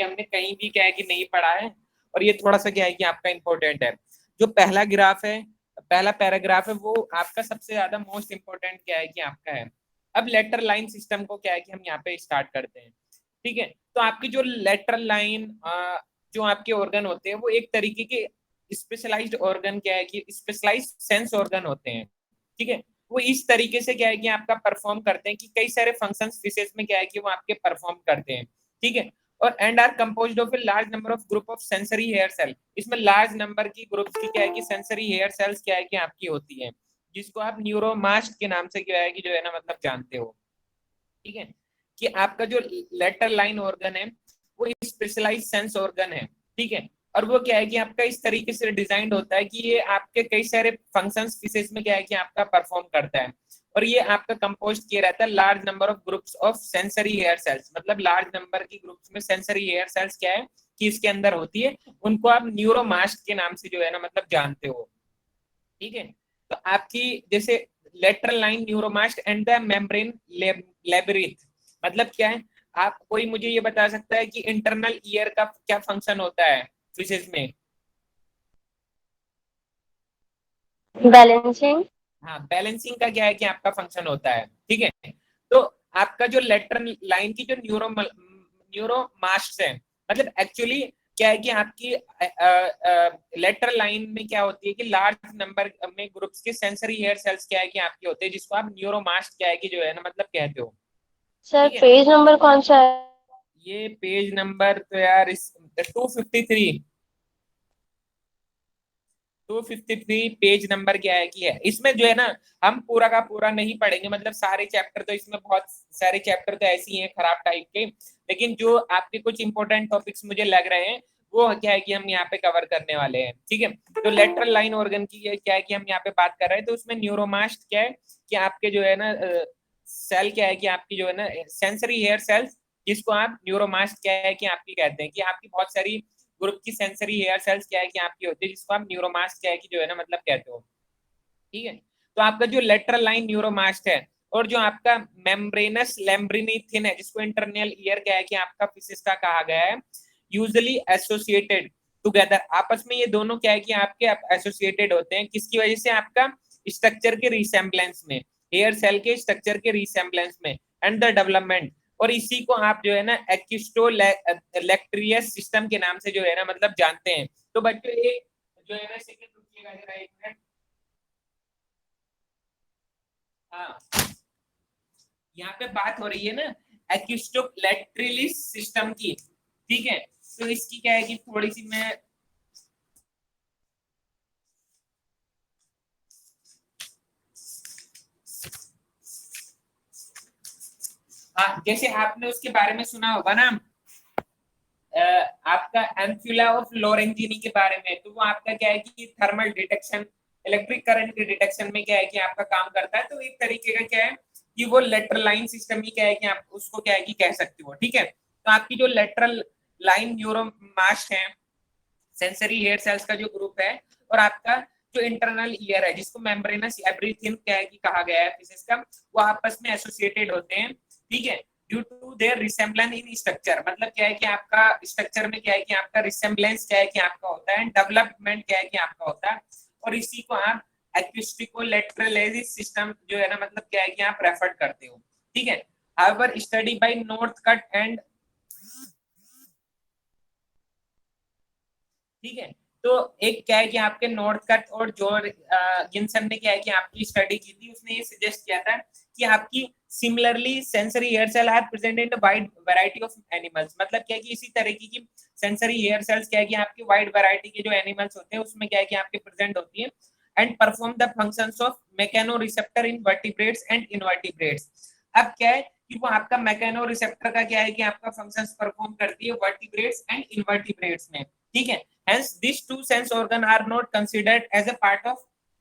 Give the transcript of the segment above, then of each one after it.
ये हमने कहीं भी क्या है कि नहीं पढ़ा है, और ये थोड़ा सा क्या है कि आपका इंपॉर्टेंट है। जो पहला ग्राफ है, पहला पैराग्राफ है, वो आपका सबसे ज्यादा मोस्ट इंपॉर्टेंट क्या है कि आपका है। अब लेटर लाइन सिस्टम को क्या है कि हम यहाँ पे स्टार्ट करते हैं। ठीक है, तो आपकी जो लेटरल लाइन, जो आपके ऑर्गन होते हैं वो एक तरीके के स्पेशलाइज्ड ऑर्गन क्या है कि स्पेशलाइज्ड सेंस ऑर्गन होते हैं। ठीक है, वो इस तरीके से क्या है कि आपका परफॉर्म करते हैं कि कई सारे फंक्शंस फिशेस में क्या है कि वो आपके परफॉर्म करते हैं। ठीक है, और and are composed of a large number of group of sensory hair cell. इसमें लार्ज नंबर की ग्रुप्स की क्या है कि सेंसरी हेयर सेल्स क्या है कि आपकी होती है, जिसको आप न्यूरोमास्ट के नाम से क्या है कि जो है ना मतलब जानते हो। ठीक है, कि आपका जो लेटर लाइन ऑर्गन है वो स्पेशलाइज सेंस ऑर्गन है। ठीक है, और वो क्या है कि आपका इस तरीके से डिजाइंड होता है कि ये आपके कई सारे फंक्शंस फिशेस में क्या है कि आपका परफॉर्म करता है। और ये आपका कंपोज किया रहता है large number of groups of sensory hair cells, मतलब लार्ज नंबर की ग्रुप्स में सेंसरी हेयर सेल्स क्या है कि इसके अंदर होती है। उनको आप न्यूरोमास्ट के नाम से जो है ना मतलब जानते हो। ठीक है, तो आपकी जैसे lateral line neuromast and the membrane labyrinth, मतलब क्या है। आप कोई मुझे ये बता सकता है कि इंटरनल ईयर का क्या फंक्शन होता है फिशेज में। बैलेंसिंग। हाँ, बैलेंसिंग का क्या है कि आपका फंक्शन होता है। ठीक है, तो आपका जो लेटरल लाइन की जो न्यूरोमास्ट है, मतलब एक्चुअली क्या है कि आपकी लेटरल लाइन में क्या होती है कि लार्ज नंबर में ग्रुप्स के सेंसरी हेयर सेल्स क्या है कि आपके होते हैं, जिसको आप न्यूरोमास्ट क्या है कि जो है ना मतलब कहते हो। सर ठीक है, पेज नंबर कौन सा है? ये पेज नंबर तो यार इस 253, 253 पेज नंबर क्या है कि है इसमें जो है ना। हम पूरा का पूरा नहीं पढ़ेंगे, मतलब सारे चैप्टर तो इसमें बहुत सारे चैप्टर तो ऐसे ही हैं खराब टाइप के, लेकिन जो आपके कुछ इंपॉर्टेंट टॉपिक्स मुझे लग रहे हैं वो क्या है कि हम यहाँ पे कवर करने वाले हैं। ठीक है, तो लेटरल लाइन ऑर्गन की क्या है कि हम यहाँ पे बात कर रहे हैं, तो उसमें न्यूरोमास्ट क्या है कि आपके जो है ना सेल क्या है कि आपकी जो है ना सेंसरी हेयर सेल्स, जिसको आप न्यूरोमास्ट क्या है कि आपकी कहते हैं कि आपकी बहुत सारी ग्रुप की सेंसरी हेयर सेल्स क्या है कि आपकी होती है, जिसको आप न्यूरोमास्ट क्या है कि जो है ना मतलब कहते हो। ठीक है, तो आपका जो लेटरल लाइन न्यूरोमास्ट है, और जो आपका मेम्ब्रेनस लैम्ब्रिनिथिन है, जिसको इंटरनल ईयर क्या है कि आपका फिशेस का कहा गया है, यूजुअली एसोसिएटेड टुगेदर। आपस में ये दोनों क्या है कि आपके एसोसिएटेड होते हैं, किसकी वजह से, आपका स्ट्रक्चर के रिसेम्बलेंस में, हेयर सेल के स्ट्रक्चर के रिसेम्बलेंस में एंड द डेवलपमेंट। और इसी को आप जो है ना एक्स्टोलेक्ट्रियस सिस्टम के नाम से जो है ना मतलब जानते हैं। तो बच्चों ये जो है ना सेकंड रुकिएगा जरा एक मिनट। हाँ, यहाँ पे बात हो रही है ना एक्स्टोलेक्ट्रियस सिस्टम की। ठीक है, तो इसकी क्या है कि थोड़ी सी मैं, हाँ जैसे आपने उसके बारे में सुना होगा ना, आपका एम्फुला ऑफ लोरेंजिनी के बारे में, तो वो आपका क्या है कि थर्मल डिटेक्शन, इलेक्ट्रिक करंट के डिटेक्शन में क्या है कि आपका काम करता है। तो एक तरीके का क्या है कि वो लेटरल लाइन सिस्टम ही क्या है कि आप उसको क्या है कि कह सकते हो। ठीक है, तो आपकी जो लेटरल लाइन न्यूरोमास्ट है, सेंसरी हेयर सेल्स का जो ग्रुप है, और आपका जो इंटरनल ईयर है, जिसको मेम्ब्रेनस एब्रीथिन क्या है कि कहा गया है फिजिक्स का, वो आपस में एसोसिएटेड होते हैं। ठीक है, due to their resemblance in structure, मतलब क्या है कि आपका स्ट्रक्चर में क्या है कि आपका रिसेम्बलेंस क्या है कि आपका होता है, डेवलपमेंट क्या है कि आपका होता है। और इसी को आप एक्विस्टिकोलेटरलिस सिस्टम जो है ना मतलब क्या है कि आप रेफर करते हो। ठीक है, however study bye north cut and, ठीक है, तो एक क्या है कि आपके नॉर्थ कट और जॉर्ज गिन्सन ने क्या है कि आपकी स्टडी की थी, उसने ये सजेस्ट किया था कि आपकी similarly sensory hair cell are present in wide variety of animals, मतलब क्या है कि इसी तरीके की सेंसरी हेयर सेल्स क्या है कि आपकी वाइड वैरायटी के जो एनिमल्स होते हैं उसमें क्या है कि आपके प्रेजेंट होती है, and perform the functions of mechano receptor in vertebrates and invertebrates. अब क्या है कि वो आपका मैकेनो रिसेप्टर का क्या है कि आपका फंक्शंस परफॉर्म करती है वर्टिब्रेट्स एंड इनवर्टिब्रेट्स में। ठीक है, hence these two sense organ are not considered as a part of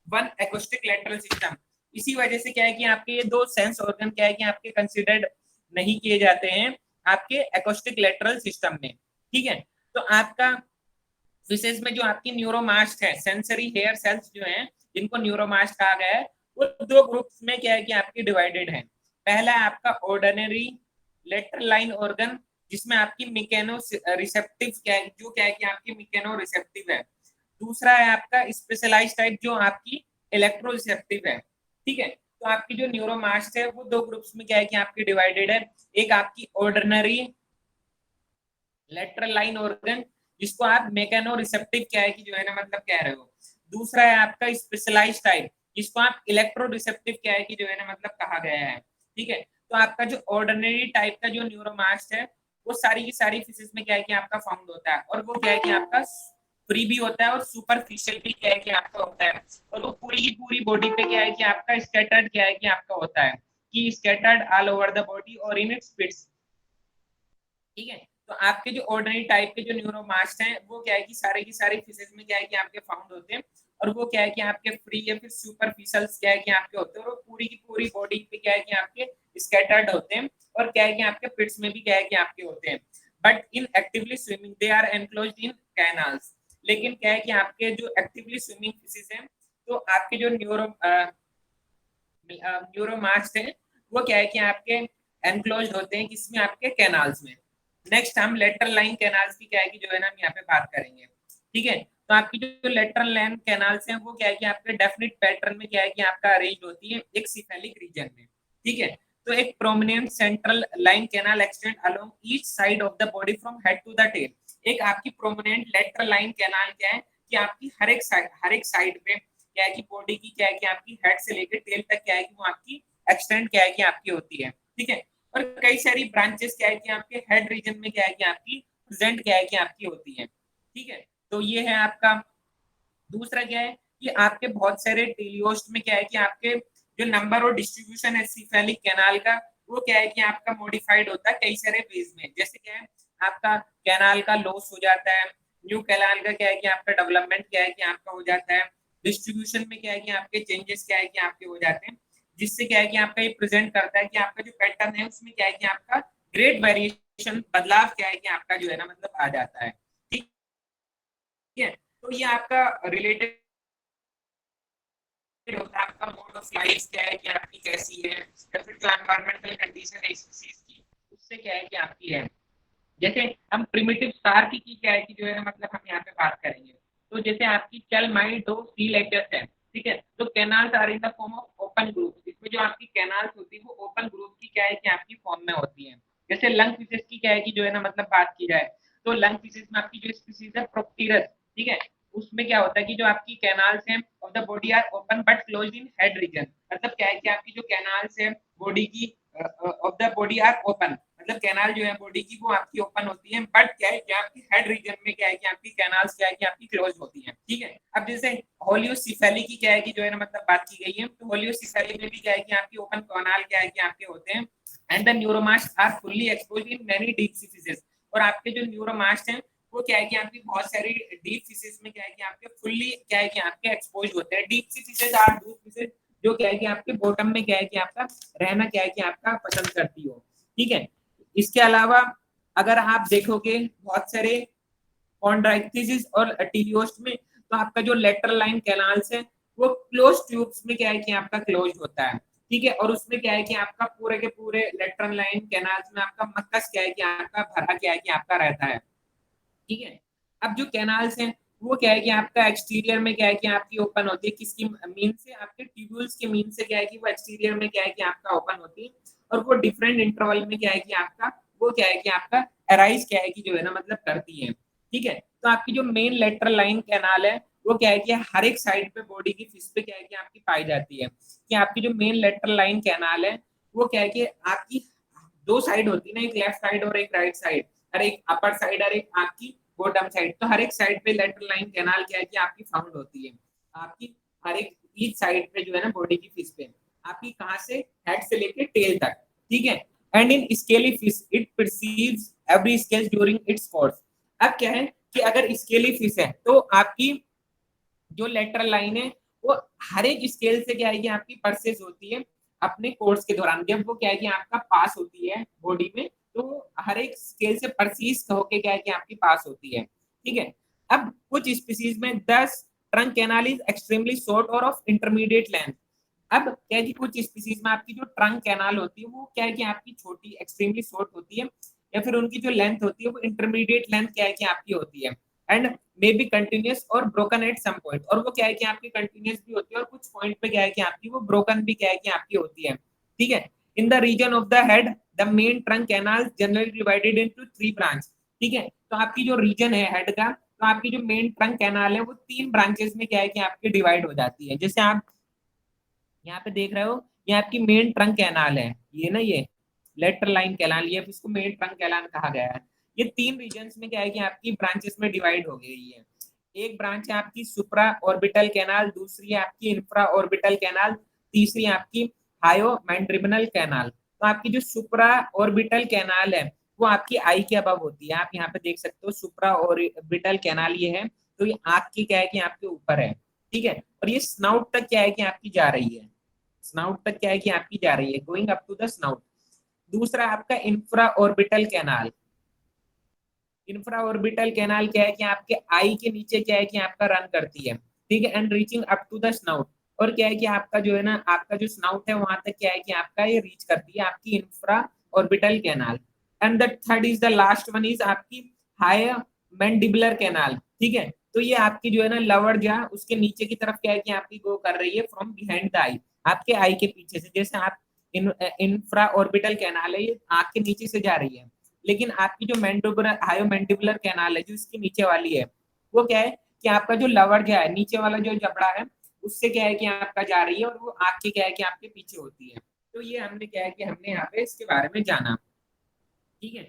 one acoustic lateral system। इसी वजह से क्या है कि आपके ये दो सेंस ऑर्गन क्या है कि आपके कंसिडर्ड नहीं किए जाते हैं आपके एकोस्टिक लेटरल सिस्टम में। ठीक है, तो आपका विशेष में जो आपकी न्यूरोमास्ट है, सेंसरी हेयर सेल्स जो हैं जिनको न्यूरोमास्ट कहा गया है, वो दो ग्रुप्स में क्या है कि आपकी डिवाइडेड है। पहला है आपका ऑर्डिनरी लेटरल लाइन ऑर्गन, जिसमें आपकी मिकेनो रिसेप्टिव क्या है, जो क्या है कि आपकी मिकेनो रिसेप्टिव है। दूसरा है आपका स्पेशलाइज टाइप, जो आपकी इलेक्ट्रो रिसेप्टिव है। ठीक है, तो आपकी जो न्यूरोमास्ट है वो दो ग्रुप्स में क्या है कि आपकी डिवाइडेड है। एक आपकी ऑर्डिनरी लेटरल लाइन ऑर्गन, जिसको आप मेकेनो रिसेप्टिव क्या है कि जो है ना मतलब कह रहे हो। दूसरा है आपका स्पेशलाइज टाइप, जिसको आप इलेक्ट्रो रिसेप्टिव क्या है कि जो है ना मतलब कहा गया है। ठीक है, तो आपका जो ऑर्डिनरी टाइप का जो न्यूरोमास्ट है वो सारी की सारी फिशेस में क्या है कि आपका फाउंड होता है, और वो क्या है कि आपका फ्री भी होता है और सुपरफिशियल भी क्या है कि आपका होता है। और वो पूरी की पूरी बॉडी पे क्या है कि आपका स्कैटर्ड क्या है कि आपका होता है, कि scattered all over the body और इन इट्स फिट्स। ठीक है, तो आपके जो ऑर्डिनरी टाइप के जो न्यूरोमास्ट हैं वो क्या है कि सारे की सारी फिशेस में क्या है कि आपके फाउंड होते हैं, और वो क्या है कि आपके फ्री या फिर सुपरफिशियल्स क्या है कि आपके होते हैं, और वो पूरी की पूरी बॉडी पे क्या है कि आपके स्कैटर्ड होते हैं, और क्या है कि आपके पिट्स में भी क्या है कि आपके होते हैं। But in actively swimming they are enclosed in canals. लेकिन क्या है कि आपके जो एक्टिवली स्विमिंग फिशेस हैं, तो आपके जो न्यूरोमास्ट है वो क्या है कि आपके एनक्लोज होते हैं, किसमें, आपके कैनाल्स में। नेक्स्ट हम लेटरल लाइन कैनाल्स की क्या है कि जो है ना हम यहाँ पे बात करेंगे। ठीक है, तो आपकी जो लेटरल लाइन कैनाल्स हैं वो क्या है कि आपके डेफिनेट पैटर्न में क्या है कि आपका अरेंज होती है एक सिफेलिक रीजन में। ठीक है, तो एक prominent central line canal extend along each side of the body from head to the tail. एक आपकी प्रोमिनेंट लेटरल लाइन कैनाल क्या है कि आपकी हर एक साइड पे क्या है कि बॉडी की क्या है कि आपकी हेड से लेकर टेल तक क्या है कि वो आपकी एक्सटेंड क्या है कि आपकी होती है। ठीक है, और कई सारी ब्रांचेस क्या है कि आपके हेड रीजन में क्या है कि आपकी प्रेजेंट क्या है कि आपकी होती है। ठीक है, तो ये है आपका। दूसरा क्या है कि आपके बहुत सारे टेलियोस्ट में क्या है कि आपके जो नंबर और डिस्ट्रीब्यूशन है सिफेलिक कैनाल का, वो क्या है कि आपका मॉडिफाइड होता है कई सारे वेज में। जैसे क्या है, आपका कैनाल का लॉस हो जाता है, न्यू कैनाल का क्या है कि आपका डेवलपमेंट क्या है कि आपका हो जाता है, डिस्ट्रीब्यूशन में क्या है कि आपके चेंजेस क्या है कि आपके हो जाते हैं, जिससे क्या है कि आपका ये प्रेजेंट करता है कि आपका जो पैटर्न है उसमें क्या है कि आपका ग्रेट वेरिएशन, बदलाव क्या है कि आपका जो है ना मतलब आ जाता है। ठीक है, तो ये आपका रिलेटेड होता है, आपका मोड ऑफ लाइफ क्या है कि आपकी कैसी है, या फिर जो एनवायरमेंटल कंडीशन है इस चीज की, उससे क्या है कि आपकी है। जैसे हम प्रिमिटिव स्टार की क्या है कि जो है ना मतलब हम यहाँ पे बात करेंगे। तो जैसे आपकी चल माई दो सी लेटेस्ट है। ठीक है, तो canals are in the form of open group, इसमें जो आपकी कैनाल्स होती है वो ओपन ग्रुप की क्या है कि आपकी फॉर्म में होती है। जैसे लंग फिशेस की क्या है कि जो है ना मतलब बात की जाए, तो लंग फिशेस में आपकी जो स्पीसीज है प्रोक्टिरस। ठीक है, उसमें क्या होता है कि जो आपकी कैनाल्स हैं of the body are open but close in head region. मतलब क्या है कि आपकी जो कैनाल्स है बॉडी की of the body are open, मतलब कैनाल जो है बॉडी की वो आपकी ओपन होती है, बट क्या है कि आपकी हेड रीजन में क्या है कि आपकी कैनाल्स क्या है कि आपकी क्लोज होती है। ठीक है, अब जैसे होलियोसिफेली की क्या है कि जो है ना मतलब बात की गई है, तो होलियोसिफेली में भी क्या है कि आपकी ओपन कैनाल क्या है कि आपके होते हैं, and the neuromast are fully exposed in many deep sea fishes. और आपके जो न्यूरोमास्ट हैं वो क्या है कि आपकी बहुत सारी डीप फिशेस में क्या है कि आपके फुल्ली क्या है कि आपके एक्सपोज होते हैं। Deep sea fishes are deep fishes जो क्या है कि आपके बॉटम में क्या है कि आपका रहना क्या है कि आपका पसंद करती हो। ठीक है, इसके अलावा अगर आप देखोगे बहुत सारे कॉन्ड्राइक्टिस और टीलियोस्ट में, तो आपका जो लेटरल लाइन कैनाल्स है वो क्लोज ट्यूब्स में क्या है कि आपका क्लोज होता है। ठीक है, और उसमें क्या है कि आपका पूरे के पूरे लेटरल लाइन कैनाल्स में आपका मक्कस क्या है कि आपका भरा क्या है कि आपका रहता है। ठीक है, अब जो कैनाल्स हैं वो क्या है कि आपका एक्सटीरियर में क्या है कि आपकी ओपन होती है, किसकी मीन से, आपके ट्यूब्यूल्स के मीन से क्या है कि वो एक्सटीरियर में क्या है कि आपका ओपन होती है, और वो डिफरेंट इंटरवल में क्या है कि आपका वो क्या है कि आपका अराइज क्या है कि जो है ना मतलब करती है। ठीक है, तो आपकी जो मेन लेटरल लाइन कैनाल है वो क्या है कि हर एक साइड पे बॉडी की फिश पे क्या है कि आपकी पाई जाती है। कि आपकी जो मेन लेटरल लाइन कैनाल है वो क्या है कि आपकी दो साइड होती है ना, एक लेफ्ट साइड और एक राइट साइड, और एक अपर साइड और एक आपकी बॉटम साइड। तो हर एक साइड पे लेटरल लाइन कैनाल क्या है कि आपकी फाउंड होती है, आपकी हर एक ईच साइड पे जो है ना बॉडी की फिश पे, आपकी कहाँ से, हेड से लेके टेल तक। ठीक है, and in scaly fish it perceives every scale during its course. अब क्या है कि अगर स्केली फिश है तो आपकी जो लेटरल लाइन है वो हर एक स्केल से क्या है कि आपकी परसेस होती है अपने कोर्स के दौरान, जब वो क्या है कि आपका पास होती है बॉडी में, तो हर एक स्केल से परसीस होके क्या है कि आपकी पास होती है। ठीक है, अब कुछ स्पीसीज में 10 trunk canal is extremely short और ऑफ इंटरमीडिएट लेंथ। अब क्या है कि कुछ स्पीसीज में आपकी जो ट्रंक कैनाल होती है वो क्या है कि आपकी छोटी एक्सट्रीमली शॉर्ट होती है, या फिर उनकी जो लेंथ होती है वो इंटरमीडिएट लेंथ क्या है कि आपकी होती है, एंड मे बी कंटिन्यूअस और ब्रोकन एट सम पॉइंट, और वो क्या है कि आपकी कंटिन्यूअस भी होती है और कुछ पॉइंट पे क्या है कि आपकी वो ब्रोकन भी क्या है कि आपकी होती है, ठीक है। In the region of the head the main trunk canal generally divided into 3 branch, ठीक है। तो आपकी जो रीजन है हेड का, तो आपकी जो मेन ट्रंक कैनाल है वो 3 ब्रांचेस में क्या है कि आपकी डिवाइड हो जाती है। जैसे आप यहाँ पे देख रहे हो, ये आपकी मेन ट्रंक कैनाल है, ये ना ये लेटरल लाइन कैनाल, ये इसको मेन ट्रंक कैनाल कहा गया है। ये 3 रीजन्स में क्या है कि आपकी ब्रांचेस में डिवाइड हो गई है। एक ब्रांच है आपकी सुप्रा ऑर्बिटल कैनाल, दूसरी है आपकी इंफ्रा ऑर्बिटल कैनाल, तीसरी है आपकी हायो मैंड्रिबनल कैनाल। तो आपकी जो सुप्रा ऑर्बिटल कैनाल है वो आपकी आई के अबव होती है, आप यहाँ पे देख सकते हो सुप्रा ऑर्बिटल कैनाल ये है, तो ये आंख की क्या है कि आपके ऊपर है, ठीक है। और ये स्नाउट तक क्या है कि आपकी जा रही है, स्नाउट तक क्या है कि आपकी जा रही है, going up to the snout. दूसरा आपका infra orbital canal, infra orbital canal क्या है कि आपके आई के नीचे क्या है कि आपका रन करती है, ठीक है, and reaching up to the snout. और क्या है कि आपका जो है ना आपका जो स्नाउट है वहां तक क्या है कि आपका ये रीच करती है आपकी infra orbital canal. And the third is the last one is आपकी हायर मैंडिबुलर कैनाल, ठीक है। तो ये आपकी जो है ना लवर जा उसके नीचे की तरफ क्या है कि आपकी गो कर रही है फ्रॉम बिहाइंड द आई, आपके आई के पीछे से। जैसे आप इंफ्रा ऑर्बिटल कैनाल है ये आंख के नीचे से जा रही है, लेकिन आपकी जो मैंडिबुलर हायो मैंडिबुलर कैनाल है जो इसके नीचे वाली है वो क्या है कि आपका जो लवर जो है नीचे वाला जो जबड़ा है उससे क्या है कि आपका जा रही है, और वो आंख के क्या है कि आपके पीछे होती है। तो ये हमने क्या है कि हमने यहाँ पे इसके बारे में जाना, ठीक है।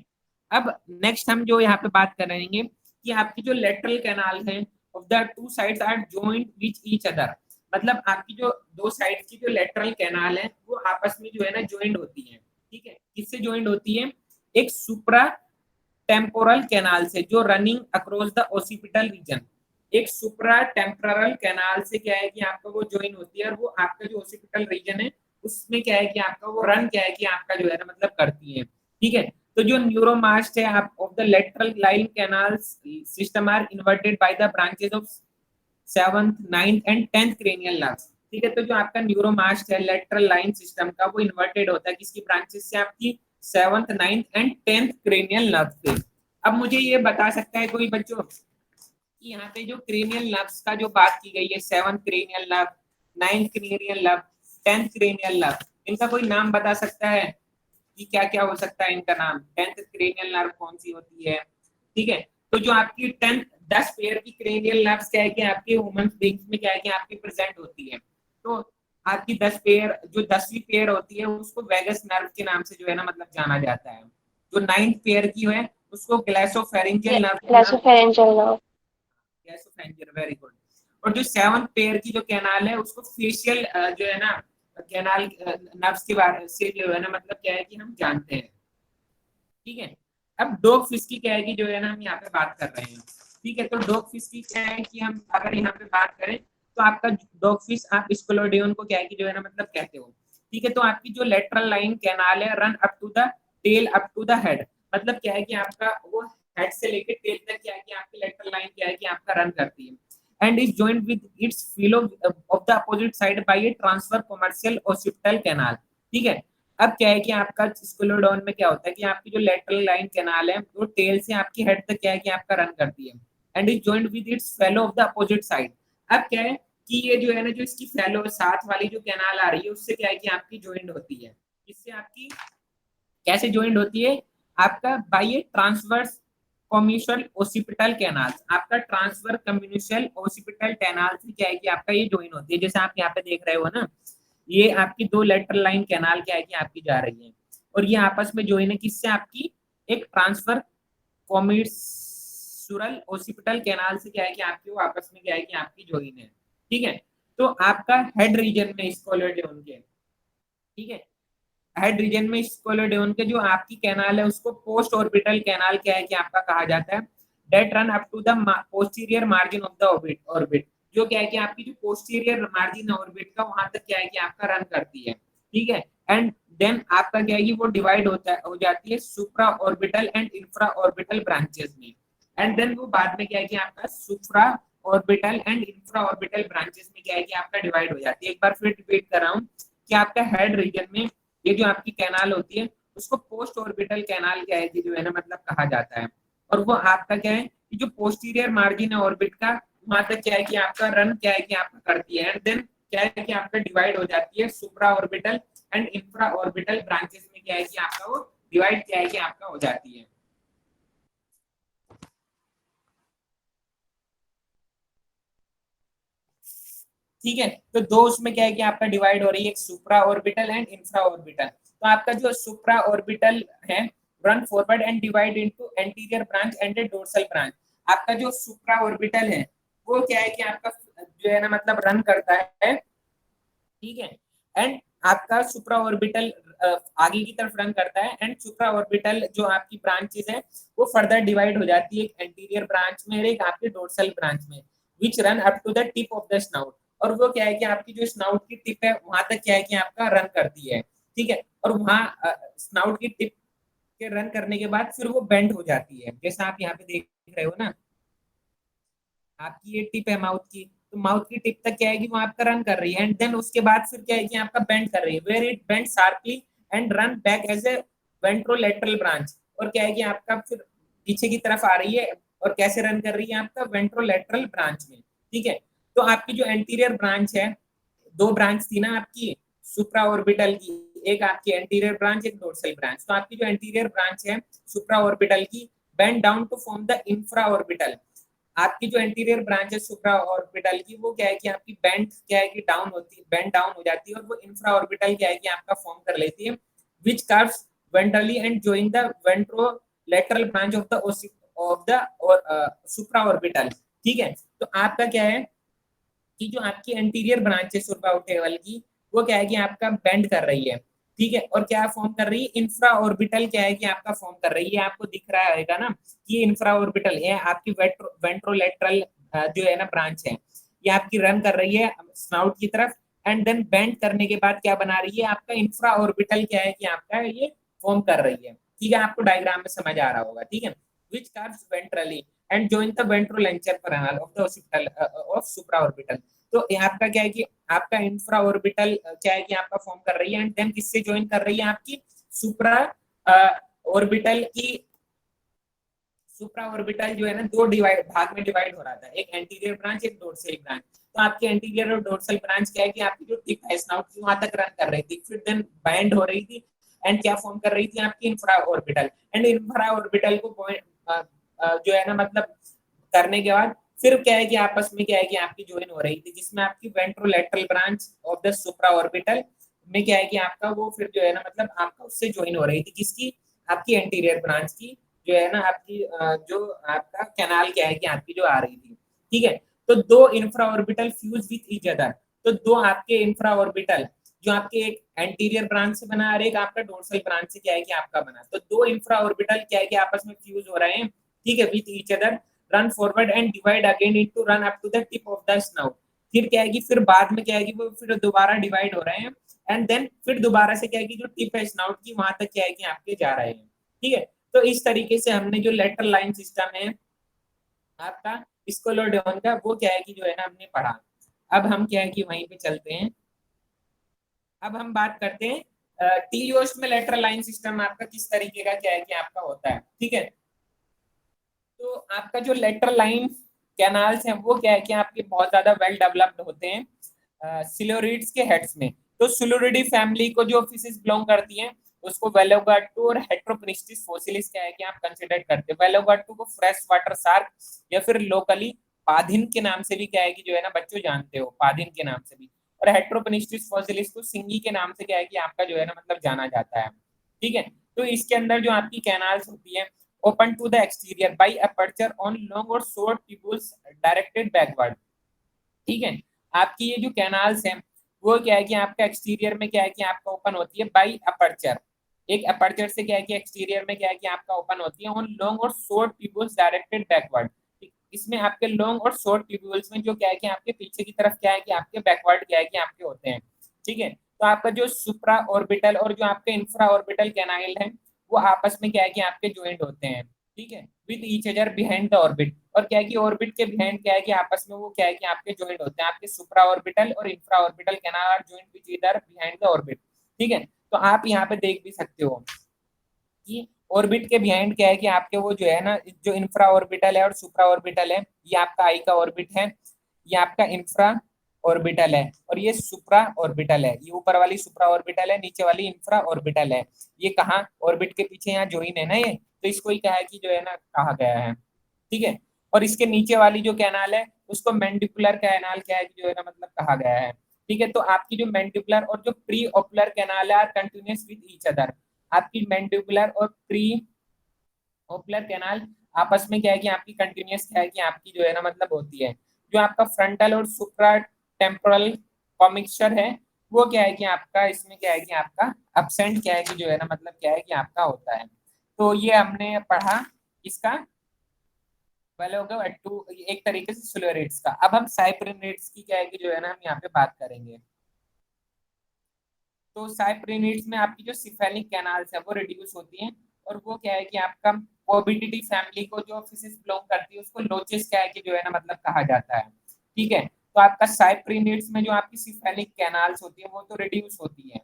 अब नेक्स्ट हम जो यहाँ पे बात करेंगे कि आपकी जो लेटरल कैनाल है of the two sides are joint which each other, मतलब आपकी जो दो साइड की जो लेटरल कैनाल है वो आपस में जो है ना ज्वाइंट होती है, ठीक है। किससे ज्वाइंट होती है? एक सुप्रा टेम्पोरल कैनाल से जो running across the occipital region, एक सुप्रा टेम्पोरल कैनाल से क्या है कि आपका वो ज्वाइन होती है, और वो आपका जो ओसिपिटल रीजन है उसमें क्या है कि आपका वो रन क्या है कि आपका जो है ना मतलब करती है, ठीक है। तो जो न्यूरोमास्ट है आप of the lateral line canals system are inverted by the branches of 7th 9th and 10th cranial nerves, ठीक है। तो जो आपका न्यूरोमास्ट है लेटरल लाइन सिस्टम का वो इन्वर्टेड होता है किसकी ब्रांचेस से? आपकी 7th 9th and 10th cranial nerve से। अब मुझे ये बता सकता है कोई बच्चों कि यहाँ पे जो क्रेनियल नर्व्स का जो बात की गई है, 7th cranial nerve, 9th cranial nerve, 10th cranial nerve, इनका कोई नाम बता सकता है कि क्या क्या हो सकता है इनका नाम? 10th क्रेनियल नर्व कौन सी होती है, ठीक है। तो जो आपकी 10 पेयर की क्रेनियल नर्व्स क्या है कि आपके ह्यूमन बीइंग्स में क्या है कि आपकी प्रेजेंट होती है। तो आपकी 10 पेयर, जो 10वीं पेयर होती है उसको वेगस नर्व के नाम से जो है ना मतलब जाना जाता है। जो 9th पेयर की है उसको ग्लासोफेरिंजियल नर्व के नाम, ग्लासोफेरेंजियल नर्व। ग्लासोफेरिंजियल, very good. और जो 7th पेयर की जो कैनाल है उसको फेशियल जो है ना कैनाल नर्व्स के बारे से जो है ना मतलब क्या है कि हम जानते हैं, ठीक है। अब डॉग फिश की क्या है कि जो है ना हम यहाँ पे बात कर रहे हैं, ठीक है। तो डॉग फिश की क्या है कि हम अगर यहाँ पे बात करें तो आपका डॉग फिश आप स्कोलोडियन को क्या है कि जो है ना मतलब कहते हो, ठीक है। तो आपकी जो लेटरल लाइन कैनाल है run up to the tail up to the head, मतलब क्या है कि आपका वो हेड से लेकर टेल तक क्या है कि आपकी लेटरल लाइन क्या है कि आपका रन करती है, and is joint with its fellow of the opposite side by a transverse commissural occipital canal, ठीक है। अब क्या है कि आपका स्क्लोडोन में क्या होता है कि आपकी जो लेटरल लाइन कैनाल है वो टेल से आपकी हेड तक क्या है कि आपका रन करती है, and is joint with it's fellow of the opposite side. अब क्या है कि ये जो है ना जो इसकी फेलो साथ वाली जो कैनाल आ रही है उससे क्या है कि आपकी ज्वाइंट होती है, इससे आपकी कैसे ज्वाइंट होती है? आपका बाय ए ट्रांसवर्स कम्युनिशियल ओसिपिटल कैनाल, आपका ट्रांसफर कम्युनिशियल ओसिपिटल कैनाल से क्या है कि आपका ये ज्वाइन होती है। जैसे आप यहाँ पे देख रहे हो ना, ये आपकी दो लेटरल लाइन कैनाल क्या है कि आपकी जा रही है, और ये आपस में ज्वाइन है किससे? आपकी एक ट्रांसफर कम्युनिशियल ओसिपिटल कैनाल से क्या है कि आपकी वो आपस में क्या है कि आपकी ज्वाइन है, ठीक है। तो आपका हेड रीजन में स्कोलोडियन के, ठीक है, हेड रीजन में स्कोलोडियन के जो आपकी कैनाल है उसको पोस्ट ऑर्बिटल कैनाल क्या है कि आपका कहा जाता है, that run up to the posterior margin of the orbit, जो क्या है कि आपकी जो पोस्टीरियर मार्जिन ऑर्बिट का वहां तक क्या है कि आपका रन करती है, ठीक है। एंड देन आपका क्या है कि वो डिवाइड होता है हो जाती है सुप्रा orbital and infraorbital branches में, एंड देन वो बाद में क्या है कि आपका supraorbital and infraorbital branches में क्या है कि आपका डिवाइड हो जाती है। एक बार फिर रिपीट कर रहा हूँ कि आपका हेड रीजन में ये जो आपकी कैनाल होती है उसको पोस्ट ऑर्बिटल कैनाल क्या है कि जो है ना मतलब कहा जाता है। और वो आपका क्या है कि जो पोस्टीरियर मार्जिन है ऑर्बिट का, वहां तक क्या है कि आपका रन क्या है कि आपका करती है, एंड देन क्या है कि आपका डिवाइड हो जाती है सुप्रा orbital and infraorbital branches में क्या है कि आपका वो डिवाइड क्या है कि आपका हो जाती है। ठीक है, तो दो उसमें क्या है कि आपका डिवाइड हो रही है, एक सुप्रा ऑर्बिटल एंड इंफ्रा ऑर्बिटल। तो आपका जो सुप्रा ऑर्बिटल है run forward and divide into anterior branch and dorsal branch. आपका जो सुप्रा ऑर्बिटल है वो क्या है कि आपका जो है ना मतलब रन करता है, ठीक है, एंड आपका सुप्रा ऑर्बिटल आगे की तरफ रन करता है, एंड सुप्रा ऑर्बिटल जो आपकी ब्रांचेस है वो फर्दर डिवाइड हो जाती है, एक एंटीरियर ब्रांच में और एक आपके डोर्सल ब्रांच में, which run up to the tip of the snout. और वो क्या है कि आपकी जो स्नाउट की टिप है वहां तक क्या है कि आपका रन करती है, ठीक है। और वहां स्नाउट की टिप के रन करने के बाद फिर वो बेंड हो जाती है, जैसा आप यहाँ पे देख रहे हो ना, आपकी ये टिप है माउथ की, तो माउथ की टिप तक क्या है कि वो आपका रन कर रही है, एंड देन उसके बाद फिर क्या है कि आपका बेंड कर रही है, where it bend sharply and run back as a ventrolateral branch. और क्या है कि आपका फिर पीछे की तरफ आ रही है, और कैसे रन कर रही है आपका वेंट्रोलेटरल ब्रांच में, ठीक है। तो आपकी जो एंटीरियर ब्रांच है, दो ब्रांच थी ना आपकी सुप्रा ऑर्बिटल की, एक आपकी एंटीरियर ब्रांच एक डोर्सल ब्रांच। तो आपकी जो एंटीरियर ब्रांच है सुप्रा ऑर्बिटल की bend down to form the infra orbital. आपकी जो एंटीरियर ब्रांच है सुप्रा ऑर्बिटल की वो क्या है कि आपकी बेंड क्या है कि डाउन होती है, बेंड डाउन हो जाती है, और वो इंफ्रा ऑर्बिटल क्या है कि आपका फॉर्म कर लेती है, which curves ventrally and join the ventrolateral branch of the supra orbital, ठीक है। तो आपका क्या है कि जो आपकी एंटीरियर ब्रांच है सुप्रा ऑर्बिटल की वो क्या है कि आपका बेंड कर रही है, ठीक है, और क्या फॉर्म कर रही है, इंफ्रा ऑर्बिटल क्या है कि आपका फॉर्म कर रही है, आपको दिख रहा है ना कि इंफ्रा ऑर्बिटल है आपकी वेंट्रोलेटरल जो है ना ब्रांच है, ये आपकी रन कर रही है स्नाउट की तरफ, एंड देन बेंड करने के बाद क्या बना रही है आपका इंफ्रा ऑर्बिटल क्या है कि आपका ये फॉर्म कर रही है, ठीक है। आपको डायग्राम में समझ आ रहा होगा, ठीक है, which curves ventrally and join the ventrolateral canal of the occipital of supraorbital. तो आपका क्या है कि आपका इंफ्रा ऑर्बिटल क्या है कि आपका फॉर्म कर रही है, एंड देन किससे ज्वाइन कर रही है आपकी सुप्रा ऑर्बिटल की। सुप्रा ऑर्बिटल जो है ना दो डिवाइड भाग में डिवाइड हो रहा था, एक एंटीरियर ब्रांच एक डोर्सल ब्रांच। तो आपकी एंटीरियर और डोर्सल ब्रांच क्या है कि आपकी जो टिप है स्नाउट की वहां तक रन कर रही थी, फिर देन बैंड हो रही थी, एंड क्या फॉर्म कर रही थी आपकी infra orbital, and infra orbital को जो है ना मतलब करने के बाद फिर क्या है कि आपस में क्या है कि आपकी ज्वाइन हो रही थी, जिसमें आपकी ventrolateral branch of the supra orbital में क्या है कि आपका वो फिर जो है ना मतलब आपका उससे ज्वाइन हो रही थी, किसकी, आपकी एंटीरियर ब्रांच की जो है ना आपकी जो आपका कैनाल क्या है कि आपकी जो आ रही थी, ठीक है। तो दो infra orbital fuse with each other, तो दो आपके इंफ्रा ऑर्बिटल जो आपके एक एंटीरियर ब्रांच से बना और एक आपका डोर्सल ब्रांच से क्या है कि आपका बना, तो दो इंफ्रा ऑर्बिटल क्या है कि आपस में फ्यूज हो रहे हैं, ठीक है, with each other run forward and divide again into run up to the tip of the snout. फिर क्या है कि फिर बाद में क्या है कि वो फिर दोबारा डिवाइड हो रहे हैं, एंड देन फिर दोबारा से क्या है कि जो टिप है स्नाउट की वहां तक क्या है कि आपके जा रहे हैं, ठीक है। तो इस तरीके से हमने जो लेटर लाइन सिस्टम है आपका स्कोलोडोन का वो क्या है कि जो है ना हमने पढ़ा। अब हम क्या है कि वहीं पे चलते हैं, अब हम बात करते हैं टीलियोस्ट में लेटरल लाइन सिस्टम आपका किस तरीके का क्या है कि आपका होता है, ठीक है। तो आपका जो लेटरल लाइन कैनाल्स हैं वो क्या है कि आपके बहुत ज्यादा वेल डेवलप्ड होते हैं सिलोरिड्स के हेड्स में। तो सिलोरिडी फैमिली को जो फिशेस बिलोंग करती हैं उसको वेलोगाटू और हेट्रोपनिस्टिस फोसिलिस क्या है कि आप कंसिडर करते हैं। वेलोगाटू को फ्रेश वाटर शार्क या फिर लोकली पाधिन के नाम से भी क्या है कि जो है ना बच्चों जानते हो, पाधिन के नाम से भी। और हेट्रोपनिस्टिस फोसिलिस को सिंगी के नाम से क्या है कि आपका जो है ना मतलब जाना जाता है, ठीक है। तो इसके अंदर जो आपकी कैनाल्स होती है open to the exterior by aperture on long or short tubules directed backward, ठीक है। आपकी ये जो कैनाल्स हैं वो क्या है कि आपका एक्सटीरियर में क्या है कि आपका ओपन होती है बाई अपर्चर, एक अपर्चर से क्या है कि एक्सटीरियर में क्या है कि आपका ओपन होती है ऑन लॉन्ग और शॉर्ट ट्यूब्यूल्स डायरेक्टेड बैकवर्ड। इसमें आपके लॉन्ग और शॉर्ट ट्यूब्यूल्स में जो क्या है कि आपके पीछे की तरफ क्या है कि आपके बैकवर्ड क्या है कि आपके होते हैं, ठीक है। तो आपका जो सुप्रा ऑर्बिटल और जो आपके इंफ्रा ऑर्बिटल कैनाइल है वो आपस में क्या है कि आपके ज्वाइंट होते हैं, ठीक है, with each other behind the orbit. और क्या है कि ऑर्बिट के बिहाइंड क्या है कि आपस में वो क्या है कि आपके ज्वाइंट होते हैं, आपके सुप्रा ऑर्बिटल और infra orbital canal are joint with either behind the orbit, ठीक है। तो आप यहाँ पे देख भी सकते हो कि ऑर्बिट के बिहाइंड क्या है कि आपके वो जो है ना, जो इंफ्रा ऑर्बिटल है और सुप्रा ऑर्बिटल है, ये आपका आई का ऑर्बिट है, ये आपका इंफ्रा ऑर्बिटल है, और ये सुप्रा ऑर्बिटल है। ये ऊपर वाली सुप्रा ऑर्बिटल है, नीचे वाली इंफ्रा ऑर्बिटल है। ये कहाँ, ऑर्बिट के पीछे यहाँ ज्वाइन है ना ये, तो इसको ही कहा है कि जो है ना कहा गया है। ठीक है। और इसके नीचे वाली जो कैनाल है उसको मैंडिकुलर कैनाल क्या है कि जो है ना मतलब कहा गया है। ठीक है। तो आपकी जो मैंडिकुलर और जो प्री ओकुलर कैनाल है are continuous with each other. आपकी मैंडिकुलर और प्री ओकुलर कैनाल आपस में क्या है कि आपकी कंटिन्यूअस क्या है कि आपकी जो है ना मतलब होती है। जो आपका फ्रंटल और सुप्रा टेम्पोरल कॉमिक्चर है वो क्या है कि आपका इसमें क्या है कि आपका absent क्या है कि जो है ना मतलब क्या है कि आपका होता है। तो ये हमने पढ़ा इसका पहले हो गया टू, एक तरीके से फ्लोरेट्स का। अब हम साइप्रिनेट्स की क्या है कि जो है ना हम यहाँ पे बात करेंगे। तो साइप्रिनेट्स में आपकी जो सिफेलिक कैनाल्स है वो रिड्यूस होती हैं, और वो क्या है कि आपका कोबिडिटी फैमिली को जो फिशेस बिलोंग करती है उसको लोचेस क्या है कि जो है ना मतलब कहा जाता है। ठीक है। तो आपका साइप्रिनेट्स में जो आपकी सिफेलिक कैनाल्स होती है वो तो रिड्यूस होती है,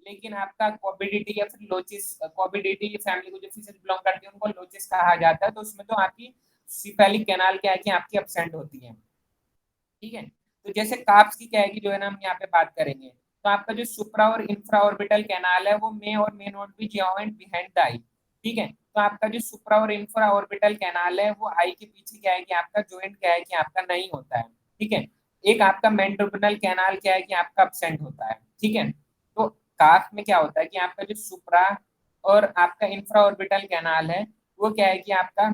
लेकिन आपका कोबिडिटी या फिर लोचेस, कोबिडिटी फैमिली को जो फिशेस बिलोंग करती है उनको लोचेस कहा जाता है। तो उसमें तो आपकी सिफेलिक कैनाल क्या है कि आपकी एब्सेंट होती है। ठीक है। तो जैसे कार्ब्स की क्या है कि जो है ना हम यहाँ पे बात करेंगे, तो आपका जो सुप्रा और इंफ्रा ऑर्बिटल कैनाल है वो मे और may not be joint behind the eye. ठीक है। तो आपका जो सुप्रा और इंफ्रा ऑर्बिटल कैनाल है वो आई के पीछे क्या है कि आपका ज्वाइंट क्या है कि आपका नहीं होता है। ठीक है। एक आपका मैंडिबुलर कैनाल क्या है कि आपका एब्सेंट होता है। ठीक है। तो कार्ब में क्या होता है कि आपका जो सुप्रा और आपका इंफ्रा ऑर्बिटल कैनाल है वो क्या है कि आपका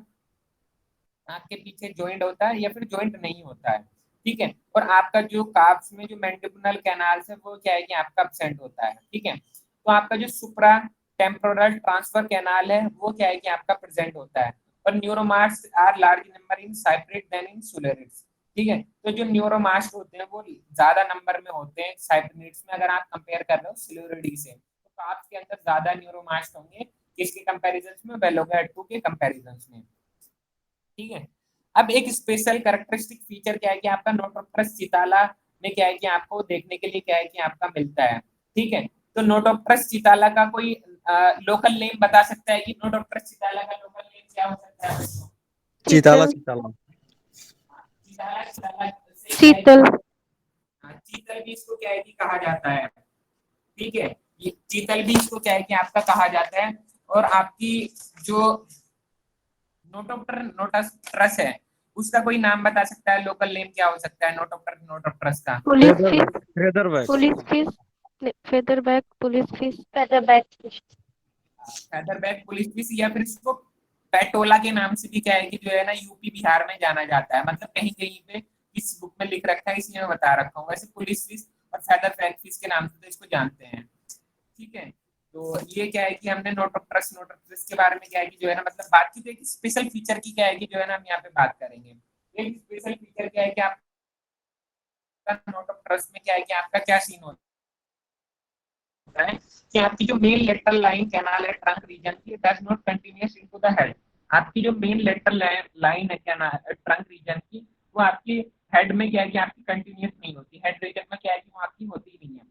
आंख के पीछे ज्वाइंट होता है या फिर ज्वाइंट नहीं होता है। ठीक है। और आपका जो कार्ब्स में जो मैंडिबुलर कैनाल्स है वो क्या है कि आपका एब्सेंट होता है। ठीक है। तो आपका जो सुप्रा टेम्पोरल ट्रांसफर कैनाल है वो क्या है कि आपका प्रेजेंट होता है। और neuromast are large number in cyprinids than in silurids. ठीक है। तो जो न्यूरोमास्ट होते हैं वो ज्यादा नंबर में होते हैं साइप्रिड्स में, अगर आप कंपेयर कर रहे हो सिल्यूरिडी से। तो कार्ब्स के अंदर ज्यादा न्यूरोमास्ट होंगे किसके कंपैरिजन में, वेलोगा-2 के कंपैरिजन में। ठीक है। अब एक स्पेशल कैरेक्टरिस्टिक फीचर क्या है कि आपका नोटोप्टरस चिताला में क्या है कि आपको देखने के लिए क्या है कि आपका मिलता है। ठीक है। तो नोटोप्टरस चिताला का कोई लोकल नेम बता सकता है कि नोटोप्टरस चिताला का लोकल नेम क्या हो सकता है? चीताला चीतल चीताला चिताला, चिताला से क्या है चीतल चीतल भी इसको क्या है कि कहा जाता है। ठीक है। ये चीतल भी इसको क्या है कि आपका कहा जाता है। और आपकी जो नोटोप्टरस है उसका कोई नाम बता सकता है, लोकल नेम क्या हो सकता है नोटोप्टरस का? पुलिस फेदर फिश फेदर बैग पुलिस फिश फेदरबैक पुलिस फिश फेदरबैक फिश फैदरबैक पुलिस फिश, या फिर इसको पेटोला के नाम से भी क्या है कि जो है ना यूपी बिहार में जाना जाता है। मतलब कहीं कहीं पे इस बुक में लिख रखा है, इसलिए मैं बता रखा हूँ। वैसे पुलिस फिश और फेदरबैक फिश के नाम से तो इसको जानते हैं। ठीक है। तो ये क्या है कि हमने नोटोप्टरस के बारे में क्या है कि जो है ना मतलब बात की, तो एक स्पेशल फीचर की क्या है कि जो है ना हम यहाँ पे बात करेंगे। एक स्पेशल फीचर क्या है कि आपका नोटोप्टरस में क्या है कि आपका क्या सीन होता है कि आपकी जो मेन लेटरल लाइन कैनाल है ट्रंक रीजन की does not continuous into the head. आपकी जो मेन लेटरल लाइन है कैनाल ट्रंक रीजन की, वो आपकी हेड में क्या है कि आपकी कंटिन्यूअस नहीं होती। हेड रीजन में क्या है कि वो आपकी होती नहीं है।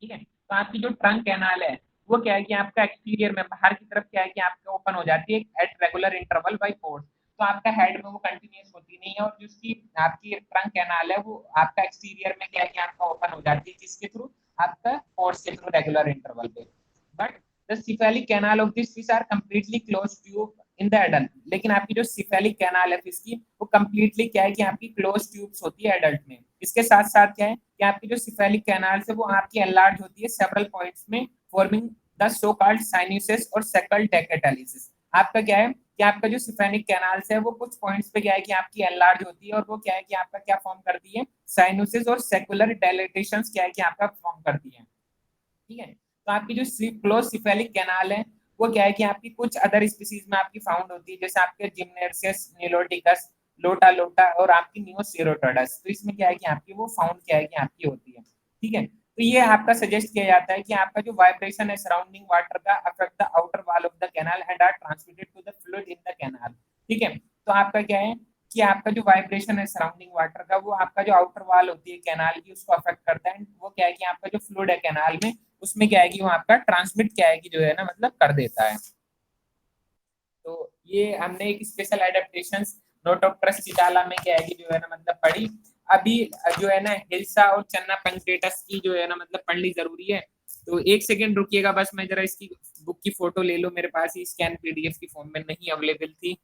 ठीक है। तो आपकी जो ट्रंक कैनाल है वो क्या है कि आपका एक्सटीरियर में बाहर की तरफ क्या है कि आपका ओपन हो जाती है at regular interval by pores. तो आपका हेड में वो कंटिन्यूअस होती नहीं है, और जिसकी आपकी ट्रंक कैनाल है वो आपका एक्सटीरियर में क्या है कि आपका ओपन हो जाती है, जिसके थ्रू आपका पोर्स के थ्रू रेगुलर इंटरवल पे। But the cephalic canal of this fish are completely close tube in the adult. लेकिन आपकी जो सिफेलिक कैनाल है फिश की वो कंप्लीटली क्या है कि आपकी क्लोज ट्यूब्स होती है एडल्ट में। इसके साथ साथ क्या है कि आपकी जो सिफेलिक कैनाल है वो आपकी एनलार्ज होती है सेवरल पॉइंट्स में, forming the so called sinuses और सेकल डेकेटालिसिस। आपका क्या है कि आपका जो सिफेनिक कैनाल्स है वो कुछ पॉइंट्स पे क्या है कि आपकी एनलार्ज होती है, और वो क्या है कि आपका क्या फॉर्म करती है, साइनोसिस और सेकुलर डायलेटेशंस क्या है कि आपका फॉर्म करती है। ठीक है। तो आपकी जो क्लोज सिफेलिक कैनाल है वो क्या है कि आपकी कुछ अदर स्पीसीज में आपकी फाउंड होती है, जैसे आपके जिम्नेरियस निलोटिकस, लोटा लोटा और आपकी नियोसेरोटोडस। तो इसमें क्या है कि आपकी वो फाउंड क्या है कि आपकी होती है। ठीक है। तो ये आपका सजेस्ट किया जाता है कि आपका जो वाइब्रेशन है सराउंडिंग वाटर का affect the outer wall of the canal and are transmitted to the fluid in the canal. ठीक है। तो आपका क्या है कि आपका जो वाइब्रेशन है सराउंडिंग वाटर का वो आपका जो आउटर वॉल होती है कैनाल की उसको अफेक्ट करता है। वो क्या है कि आपका जो फ्लूइड है कैनाल में उसमें क्या है कि वो आपका ट्रांसमिट क्या है कि जो है ना मतलब कर देता है। तो ये हमने एक स्पेशल एडेप्टेशन नोटोप्टरस चिताला में क्या है कि जो है ना मतलब पढ़ी। अभी जो है ना हिल्सा और चन्ना पंक्टेटस की जो है ना मतलब पढ़नी जरूरी है। तो एक सेकेंड रुकिएगा बस, मैं जरा इसकी बुक की फोटो ले लूं, मेरे पास ही स्कैन पीडीएफ की फॉर्म में नहीं अवेलेबल थी।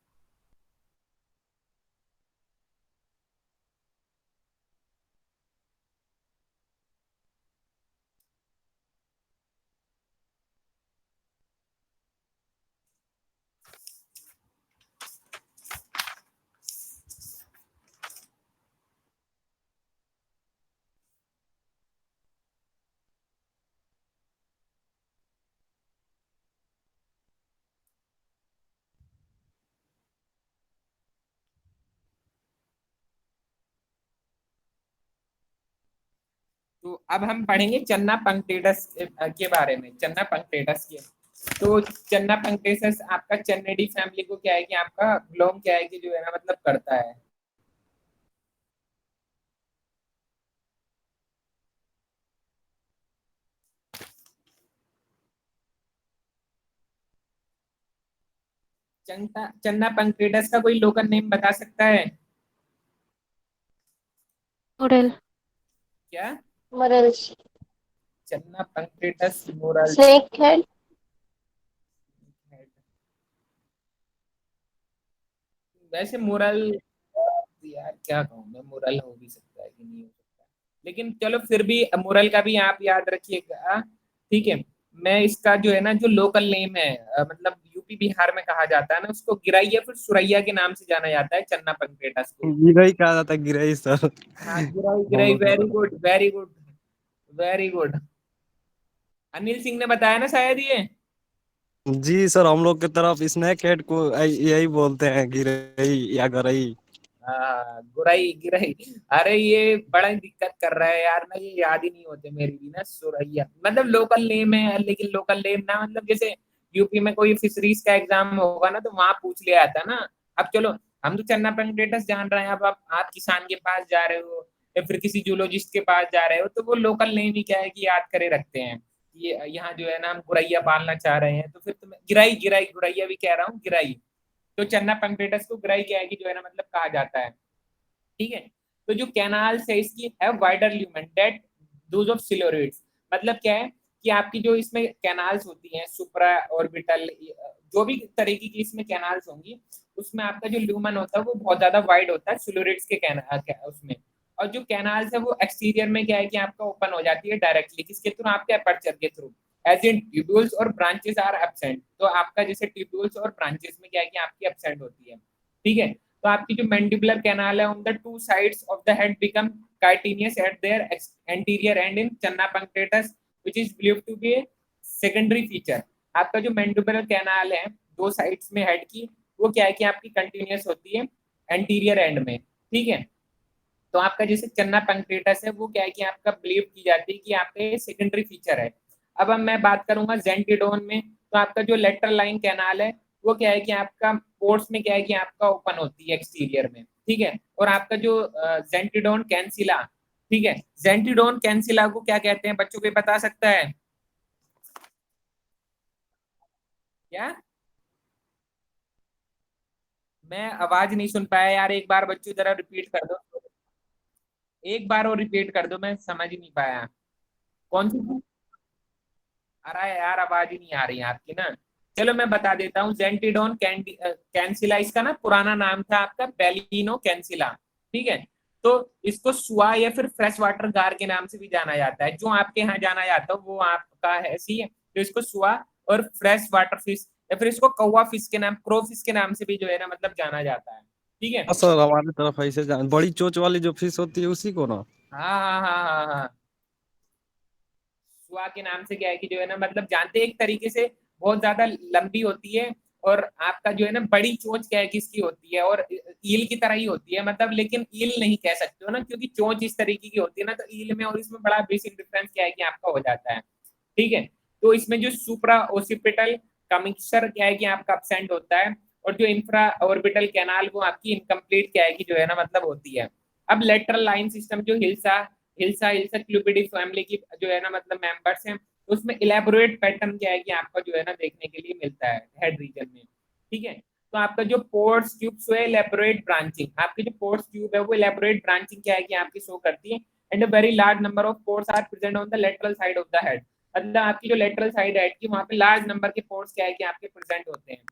तो अब हम पढ़ेंगे चन्ना पंक्टेटस के बारे में, चन्ना पंक्टेटस के। तो चन्ना पंक्टेटस आपका चन्नेडी फैमिली को क्या है कि आपका बिलोंग क्या है कि जो है ना मतलब करता है। चन्ना पंक्टेटस का कोई लोकल नेम बता सकता है Model. क्या? Morals. चन्ना पंक्टेटस मोरल। Snake head. वैसे मोरल, यार क्या कहूँ मैं, मोरल हो भी सकता है कि नहीं हो सकता, लेकिन चलो फिर भी मोरल का भी आप याद रखिएगा, ठीक है। मैं इसका जो है ना जो लोकल नेम है मतलब यूपी बिहार में कहा जाता है ना, उसको गिराई या फिर सुरैया के नाम से जाना जाता है चन्ना पंक्टेटस को। गिरई कहा जाता है, गिरई सर। हाँ गिराई हम गिराई, लोग की वेरी तरफ। Good very good very good. Anil Singh ने बताया ना शायद ये। जी सर, हम लोग की तरफ स्नैक हेड को यही बोलते हैं, गिरई या गरई। हाँ गुराई गिराई। अरे ये बड़ा ही दिक्कत कर रहा है यार ना, ये याद ही नहीं होते मेरी भी ना, सुरैया मतलब लोकल नेम है, लेकिन लोकल नेम ना मतलब जैसे यूपी में कोई फिशरीज का एग्जाम होगा ना तो वहां पूछ लिया जाता ना। अब चलो, हम तो चन्ना पंक्टेटस जान रहे हैं, अब आप किसान के पास जा रहे हो या फिर किसी जूलॉजिस्ट के पास जा रहे हो, तो वो लोकल नेम ही क्या है कि याद करे रखते हैं। ये यहाँ जो है ना हम गुरैया पालना चाह रहे हैं, तो फिर तुम्हें गिराई गिराई, गुरैया भी कह रहा हूँ, गिराई। तो चन्ना पंक्टेटस को ग्राई क्या है कि जो है ना मतलब कहा जाता है, ठीक है। तो जो कैनाल्स है इसकी है wider lumen than those of silurids, मतलब क्या है कि आपकी जो इसमें कैनाल्स होती हैं सुप्रा ऑर्बिटल, जो भी तरीके की इसमें कैनाल्स होंगी, उसमें आपका जो ल्यूमन होता है वो बहुत ज्यादा वाइड होता है सिलोरेट्स के उसमें। और जो कैनाल्स है वो एक्सटीरियर में क्या है कि आपका ओपन हो जाती है डायरेक्टली, किसके थ्रू, आपके अपर्चर के थ्रू। एज इन ट्यूब्यूल्स और ब्रांचेस आर एब्सेंट, तो आपका जैसे ट्यूब्यूल्स और ब्रांचेस में क्या है कि आपकी एब्सेंट होती है, ठीक है। तो आपकी जो मैंडिबुलर कैनाल है on the two sides of the head become chitinous at their anterior end in Channa punctatus which is believed to be a secondary feature. आपका जो मैंडिबुलर कैनाल है दो साइड्स में हेड की, वो क्या है कि आपकी कंटिन्यूस होती है एंटीरियर एंड में, ठीक है। तो आपका जैसे चन्ना पंक्टेटस है वो क्या है कि आपका बिलीव की जाती है कि आपका ये सेकेंडरी फीचर है। अब मैं बात करूंगा जेंटिडोन में, तो आपका जो लेटरल लाइन कैनाल है वो क्या है कि आपका पोर्ट्स में क्या है कि आपका ओपन होती है एक्सटीरियर में, ठीक है। और आपका जो जेंटिडोन कैंसिला, ठीक है, जेंटिडोन कैंसिला को क्या कहते हैं बच्चों को बता सकता है क्या? मैं आवाज नहीं सुन पाया यार, एक बार बच्चों जरा रिपीट कर दो, एक बार और रिपीट कर दो, मैं समझ ही नहीं पाया। कौन सी? अरे यार आवाज ही नहीं आ रही है आपकी ना। चलो मैं बता देता हूँ, जेंटिडोन कैंसिला इसका ना पुराना नाम था आपका बेलिनो कैंसिला, ठीक है। तो इसको सुआ या फिर फ्रेश वाटर गार के नाम से भी जाना जाता है, जो आपके यहाँ जाना जाता है वो आपका है ऐसी है। तो इसको सुआ और फ्रेश वाटर फिश या फिर इसको कौवा फिश के नाम, क्रो फिश के नाम से भी जो है ना मतलब जाना जाता है, ठीक है। हाँ सर, हमारी तरफ ऐसे बड़ी चोच वाली जो फिश होती है उसी को ना। हाँ हाँ हाँ हाँ हाँ, सुआ के नाम से क्या है कि जो है ना मतलब जानते हैं, एक तरीके से बहुत ज्यादा लंबी होती है, और आपका जो है ना बड़ी चोंच क्या है किसकी होती है, और ईल की तरह ही होती है मतलब, लेकिन ईल नहीं कह सकते हो ना क्योंकि चोंच इस तरीके की होती है ना, तो ईल में और इसमें बड़ा बेसिक डिफरेंस क्या है कि आपका हो जाता है, ठीक है। तो इसमें जो सुप्रा ओसिपिटल कमिक्सर क्या है कि आपका अपसेंट होता है, और जो इंफ्रा ऑर्बिटल कैनाल वो आपकी इनकम्प्लीट क्या है कि जो है ना मतलब होती है। अब लेटरल लाइन सिस्टम जो हिल्सा हिल्सा हिल्सा क्यूबिडी फैमिली की जो है ना मतलब मेंबर्स हैं, तो उसमें इलेबोरेट पैटर्न क्या है कि आपका जो है ना देखने के लिए मिलता है हेड रीजन में, ठीक है। तो आपका जो पोर्स ट्यूब शो है इलेबोरेट ब्रांचिंग, आपकी जो पोर्स ट्यूब है वो इलेबोरेट ब्रांचिंग क्या है कि आपकी शो करती है, and a very large number of pores are present on the lateral side of the head, मतलब आपकी जो लेटरल साइड हेड की वहां पे लार्ज नंबर के पोर्स क्या है कि आपके प्रेजेंट होते हैं,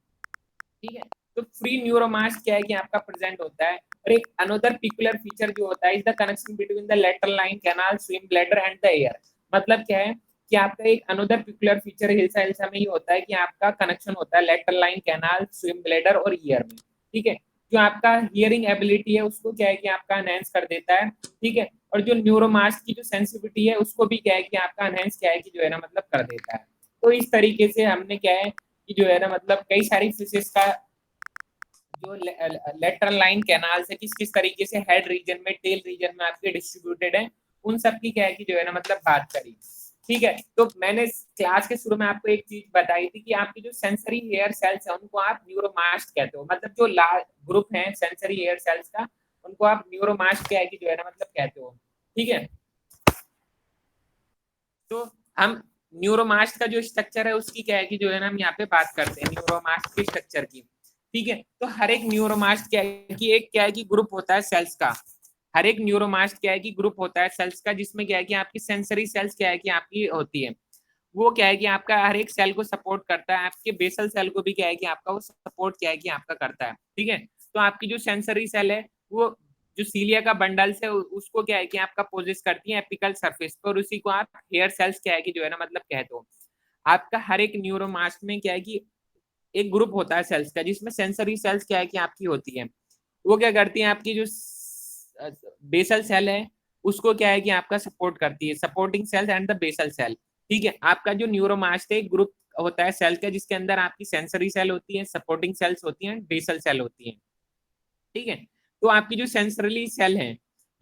ठीक है। तो फ्री न्यूरोमास क्या है कि आपका प्रेजेंट होता है, और एक अनदर पिकुलर फीचर जो होता है is the connection between the lateral line canal swim bladder and the air, मतलब क्या है कि आपका एक another peculiar feature hilsa hilsa में ही होता है कि आपका कनेक्शन होता है lateral line canal swim bladder और ईयर में, ठीक है। जो आपका हियरिंग एबिलिटी है उसको क्या है कि आपका एनहेंस कर देता है, ठीक है, और जो न्यूरोमास की जो सेंसिटिविटी है उसको भी क्या है कि आपका एनहेंस क्या है कि जो है ना मतलब कर देता है। तो इस तरीके से हमने क्या है कि जो है ना मतलब कई सारी फिशेस का जो लेटरल लाइन कैनाल से किस किस तरीके से हेड रीजन में टेल रीजन में आपके डिस्ट्रीब्यूटेड है, उन सब की क्या है कि जो है ना मतलब बात करी, ठीक है। तो मैंने क्लास के शुरू में आपको एक चीज बताई थी कि आपकी जो सेंसरी हेयर सेल्स है उनको आप न्यूरोमास्ट कहते हो, मतलब जो ग्रुप है सेंसरी हेयर सेल्स का उनको आप न्यूरोमास्ट क्या है कि जो है ना मतलब कहते हो, ठीक है। तो हम न्यूरोमास्ट का जो स्ट्रक्चर है उसकी क्या है कि जो है ना हम यहाँ पे बात करते हैं न्यूरोमास्ट के स्ट्रक्चर की, ठीक है। तो हर एक न्यूरोमास्ट क्या है कि एक क्या है कि ग्रुप होता है सेल्स का, हर एक न्यूरोमास्ट क्या है कि ग्रुप होता है सेल्स का, जिसमें क्या है कि आपकी सेंसरी सेल्स क्या है कि आपकी होती है, वो क्या है कि आपका हर एक सेल को सपोर्ट करता है, आपके बेसल सेल को भी क्या है कि आपका वो सपोर्ट क्या है कि आपका करता है, ठीक है। तो आपकी जो सेंसरी सेल है वो जो सीलिया का बंडल से उसको क्या है कि आपका पोजिस करती है एपिकल सरफेस पर, उसी को आप हेयर सेल्स क्या है कि जो है ना मतलब कहते हो। आपका हर एक न्यूरोमास्ट में क्या है कि एक ग्रुप होता है सेल्स का जिसमें सेंसरी सेल्स क्या है कि आपकी होती है, वो क्या करती है आपकी जो बेसल सेल है उसको क्या है कि आपका सपोर्ट करती है, supporting cells and the basal cell, ठीक है। आपका जो न्यूरोमास्ट है ग्रुप होता है सेल का जिसके अंदर आपकी सेंसरी सेल होती है, सपोर्टिंग सेल्स होती हैं, बेसल सेल होती है, ठीक है। तो आपकी जो सेंसरली सेल है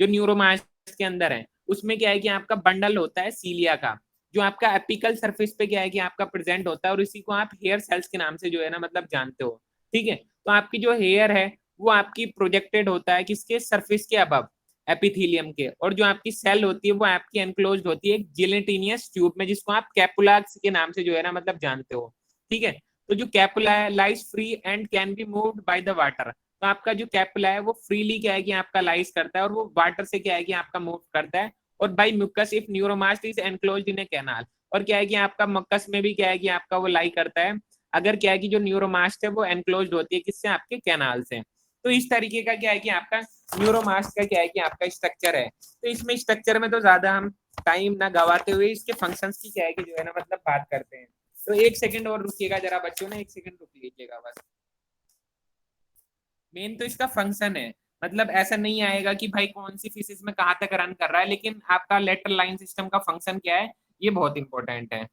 जो न्यूरोमास्ट के अंदर है उसमें क्या है कि आपका बंडल होता है सीलिया का, जो आपका एपिकल सरफेस पे क्या है कि आपका प्रेजेंट होता है, और इसी को आप हेयर सेल्स के नाम से जो है ना मतलब जानते हो, ठीक है। तो आपकी जो हेयर है वो आपकी प्रोजेक्टेड होता है किसके सरफेस के अबव एपिथीलियम के, और जो आपकी सेल होती है वो आपकी एनक्लोज्ड होती है जिलेटिनियस ट्यूब में जिसको आप कैपुला के नाम से जो है ना मतलब जानते हो, ठीक है। तो जो कैपुला है lies free and can be moved by the water, तो आपका जो कैपुला है वो फ्रीली क्या है कि आपका लाइज करता है और वो वाटर से क्या है कि आपका मूव करता है, और by mucus if neuromast is enclosed in a canal, और क्या है कि आपका मक्कस में भी क्या है कि आपका वो लाई करता है अगर क्या है कि जो न्यूरोमास्ट है वो एनक्लोज्ड होती है किससे आपके कैनाल से। तो इस तरीके का क्या है कि आपका न्यूरोमास्ट का क्या है कि आपका स्ट्रक्चर है। तो इसमें स्ट्रक्चर में तो ज्यादा हम टाइम ना गवाते हुए इसके फंक्शंस की क्या है कि जो है ना मतलब बात करते हैं। तो एक सेकंड और रुकिएगा जरा बच्चों, ने एक सेकंड रुक लीजिएगा बस। मेन तो इसका फंक्शन है, मतलब ऐसा नहीं आएगा कि भाई कौन सी फिशिस में कहाँ तक रन कर रहा है, लेकिन आपका लेटरल लाइन सिस्टम का फंक्शन क्या है ये बहुत इंपॉर्टेंट है।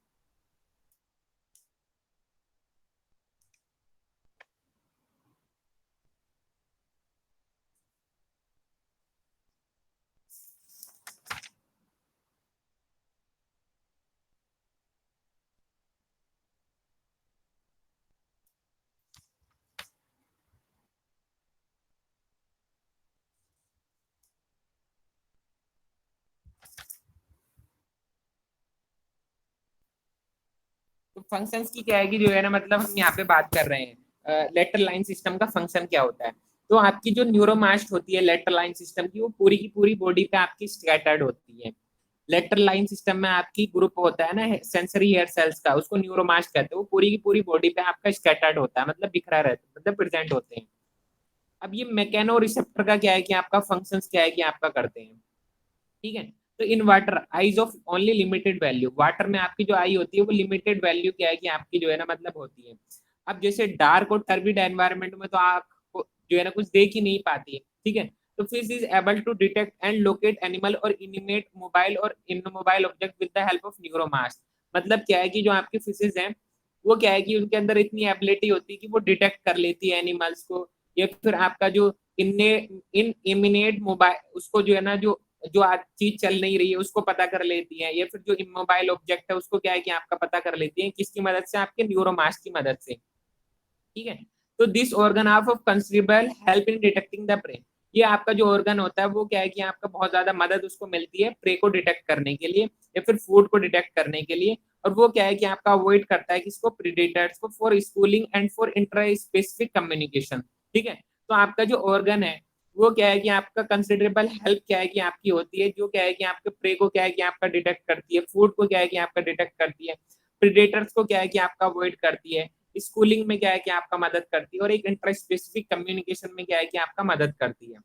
तो फंक्शंस की क्या है कि जो है ना मतलब हम यहाँ पे बात कर रहे हैं लेटरल लाइन सिस्टम का फंक्शन क्या होता है। तो आपकी जो न्यूरोमास्ट होती है लेटरल लाइन सिस्टम की वो पूरी की पूरी बॉडी पे आपकी स्कैटर्ड होती है। लेटरल लाइन सिस्टम में आपकी ग्रुप होता है ना सेंसरी हेयर सेल्स का, उसको न्यूरोमास्ट कहते हैं, वो पूरी की पूरी बॉडी पे आपका स्कैटर्ड होता है, मतलब बिखरा रहता है, मतलब प्रेजेंट होते हैं। अब ये मैकेनो रिसेप्टर का क्या है कि आपका फंक्शंस क्या है कि आपका करते हैं, ठीक है। तो in water eyes of only limited value, water में आपकी जो आई होती है वो लिमिटेड वैल्यू क्या है कि आपकी जो है ना मतलब होती है। अब जैसे डार्क और टर्बिड एनवायरनमेंट में तो आप जो है ना कुछ देख ही नहीं पाती है, ठीक है। तो fish is able to detect and locate animal और इनिमेट मोबाइल और immobile object with the help of neuromast, मतलब क्या है कि जो आपकी फिशेज हैं वो क्या है कि उनके अंदर इतनी एबिलिटी होती है कि वो डिटेक्ट कर लेती है एनिमल्स को, या फिर आपका जो इनने इन इमिनेट मोबाइल उसको जो है ना जो जो आज चीज चल नहीं रही है उसको पता कर लेती है, या फिर जो इमोबाइल ऑब्जेक्ट है उसको क्या है कि आपका पता कर लेती है, किसकी मदद से, आपके न्यूरोमास्ट की मदद से, ठीक है। तो this organ of considerable help in detecting the prey, ये आपका जो ऑर्गन होता है वो क्या है कि आपका बहुत ज्यादा मदद उसको मिलती है प्रे को डिटेक्ट करने के लिए या फिर फूड को डिटेक्ट करने के लिए, और वो क्या है कि आपका अवॉइड करता है किसको, प्रीडेटर्स को, for schooling and for intra specific communication. ठीक है, तो आपका जो ऑर्गन है वो क्या है कि आपका कंसिडरेबल हेल्प क्या है कि आपकी होती है, जो क्या है कि आपके प्रे को क्या है कि आपका डिटेक्ट करती है, फूड को क्या है कि आपका डिटेक्ट करती है, प्रीडेटर्स को क्या है कि आपका अवॉइड करती है, स्कूलिंग में क्या है कि आपका मदद करती है, और एक इंट्रा स्पेसिफिक कम्युनिकेशन में क्या है कि आपका मदद करती है।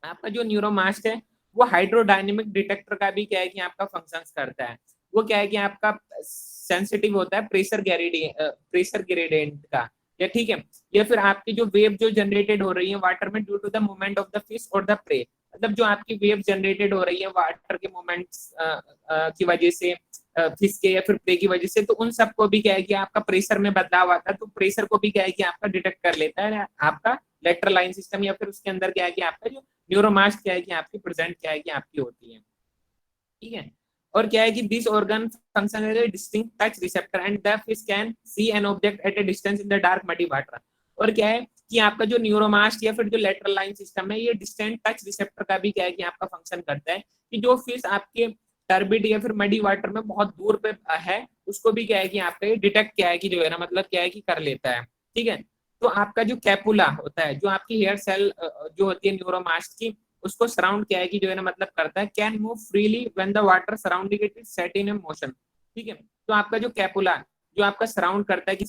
आपका जो न्यूरोमास्ट है वो हाइड्रोडायनेमिक डिटेक्टर का भी क्या है कि आपका फंक्शंस करता है। वो क्या है कि आपका सेंसिटिव होता है प्रेशर ग्रेडियंट का, या ठीक है, या फिर आपकी जो वेव जो जनरेटेड हो रही है वाटर में due to the movement of the fish और द प्रे, मतलब जो आपकी वेव जनरेटेड हो रही है वाटर के मूवमेंट्स की वजह से, फिश के या फिर प्रे की वजह से, तो उन सबको भी क्या है कि आपका प्रेशर में बदलाव आता है, तो प्रेशर को भी क्या है कि आपका डिटेक्ट कर लेता है आपका लेटरल लाइन सिस्टम, या फिर उसके अंदर क्या है कि आपका जो न्यूरोमास्ट क्या है कि आपकी प्रेजेंट क्या है कि आपकी होती है। ठीक है, और क्या है कि this organ function as a distinct touch receptor and the fish can see an object at a distance in the dark muddy water. और क्या है कि आपका जो न्यूरोमास्ट या फिर जो लेटरल लाइन सिस्टम है ये डिस्टेंट टच रिसेप्टर का भी क्या है कि आपका फंक्शन करता है, कि जो फिश आपके टर्बिड या फिर मडी वाटर में बहुत दूर पे है उसको भी क्या है कि आपका डिटेक्ट क्या है कि जो है ना मतलब क्या है कि कर लेता है। ठीक है, तो आपका जो कैपुला होता है, जो आपकी हेयर सेल जो होती है न्यूरोमास्ट की, उसको सराउंड क्या है कि जो है ना मतलब करता है, can move freely when the water surrounding it is set in A motion. ठीक है, तो आपका जो कैपुला जो आपका सराउंड करता है कि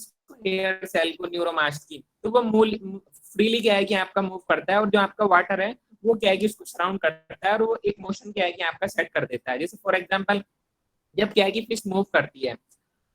हेयर सेल को न्यूरोमास्ट की, तो वो मूल फ्रीली क्या है कि आपका मूव करता है, और जो आपका वाटर है वो क्या है कि उसको सराउंड करता है, और वो एक मोशन क्या है कि आपका सेट कर देता है। जैसे फॉर एग्जाम्पल जब क्या है कि फिश मूव करती है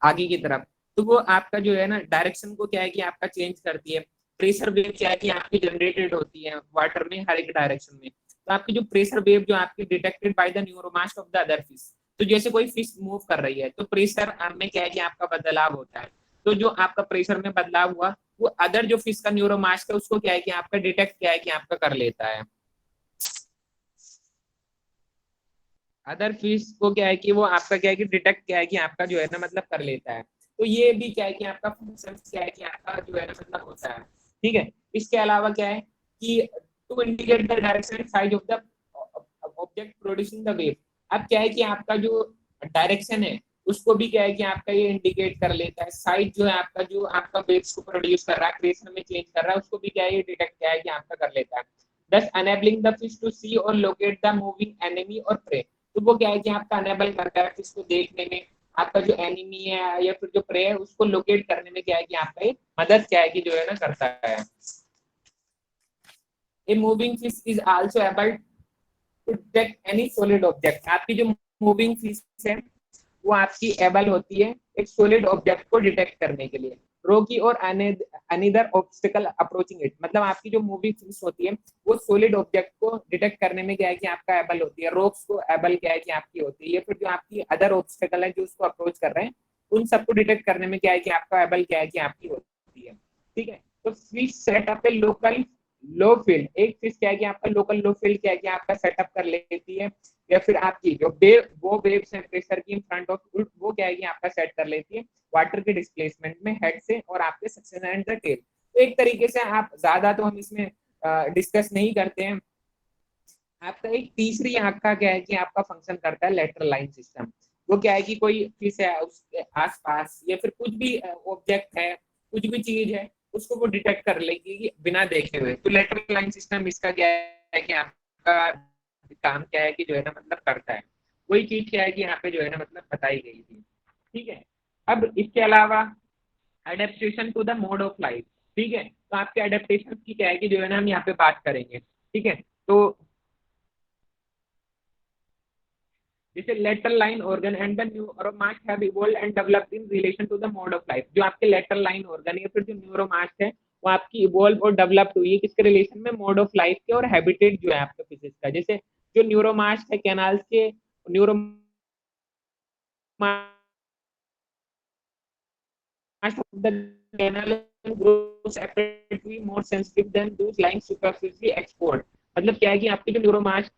आगे की तरफ, तो वो आपका जो है ना डायरेक्शन को क्या है कि आपका चेंज करती है। प्रेशर वेव क्या है कि आपकी जनरेटेड होती है वाटर में हर एक डायरेक्शन में, तो आपकी जो प्रेशर वेव जो आपकी detected by the neuromast of the other fish, तो जैसे कोई फिश मूव कर रही है तो प्रेशर में क्या है कि आपका बदलाव होता है, तो जो आपका प्रेशर में बदलाव हुआ वो अदर जो फिश का न्यूरोमास्ट है उसको क्या है कि आपका डिटेक्ट क्या है कि आपका कर लेता है, अदर फिश को क्या है कि वो आपका क्या है कि डिटेक्ट क्या है कि आपका जो है ना मतलब कर लेता है। तो ये भी क्या है कि आपका फंक्शन क्या है कि आपका जो है ना मतलब होता है। ठीक है, इसके अलावा क्या है कि to indicate the direction and size of the object producing the wave. अब क्या है कि आपका जो डायरेक्शन है उसको भी क्या है कि आपका ये इंडिकेट कर लेता है, साइज जो है आपका जो आपका वेव्स को प्रोड्यूस कर रहा है क्रिएशन में चेंज कर रहा है उसको भी क्या है ये डिटेक्ट क्या है कि आपका कर लेता है। thus enabling the fish to see or locate the moving enemy or prey। तो वो क्या है कि आपका अनेबल करता है फिश को देखने में, आपका जो एनिमी है या फिर जो प्रे है उसको लोकेट करने में क्या है कि आपका ये मदद क्या है कि जो है ना करता है। A moving fish is also able to detect any solid object. आपकी जो मूविंग फिश है वो आपकी एबल होती है एक सॉलिड ऑब्जेक्ट को डिटेक्ट करने के लिए, रोकी और अनदर ऑब्स्टिकल अप्रोचिंग इट। मतलब आपकी जो मूविंग फिश होती है वो सॉलिड ऑब्जेक्ट को डिटेक्ट करने में क्या है कि आपका एबल होती है, रोक्स को एबल क्या है कि आपकी होती है, या फिर जो आपकी अदर ऑब्स्टिकल है जो उसको अप्रोच कर रहे हैं उन सबको डिटेक्ट करने में क्या है कि आपका एबल क्या है कि आपकी होती है। ठीक है, तो फिश सेटअप ए लोकल लो फील्ड, एक फिश क्या है कि आपका लोकल लो फील्ड क्या है कि आपका सेटअप कर लेती है, या फिर आपकी जो वो वेव्स है प्रेशर की इन फ्रंट ऑफ वो क्या है कि आपका सेट कर लेती है वाटर के डिस्प्लेसमेंट में हेड से और आपके सक्शन एंड द टेल। तो एक तरीके से आप ज्यादा तो हम इसमें डिस्कस नहीं करते हैं। आपका एक तीसरी आंख का क्या है कि आपका फंक्शन करता है लेटरल लाइन सिस्टम। वो क्या है कि कोई फिश है उसके आसपास या फिर कुछ भी ऑब्जेक्ट है कुछ भी चीज है उसको वो डिटेक्ट कर लेगी बिना देखे हुए। तो लेटरल लाइन सिस्टम इसका क्या है कि आपका काम क्या है कि जो है ना मतलब करता है, वही चीज क्या है कि यहाँ पे जो है ना मतलब बताई गई थी। ठीक है, अब इसके अलावा adaptation to the mode of life. ठीक है, तो आपके अडेप्टेशन की क्या है कि जो है ना हम यहाँ पे बात करेंगे। ठीक है, तो जैसे lateral line organ and the neuromast have evolved and developed in relation to the mode of life. जो आपके लेटरल लाइन ऑर्गन या फिर जो न्यूरोमास्ट है वो आपकी इवॉल्व और डेवलप्ड हुई है किसके रिलेशन में, मोड ऑफ लाइफ के और हैबिटेट जो है आपके फिजिक्स का। जैसे जो न्यूरोमास्ट है कैनाल्स के न्यूरोमास्ट of the canal grows apparently more sensitive than those lying superficially exposed। मतलब क्या है कि आपके जो न्यूरोमास्ट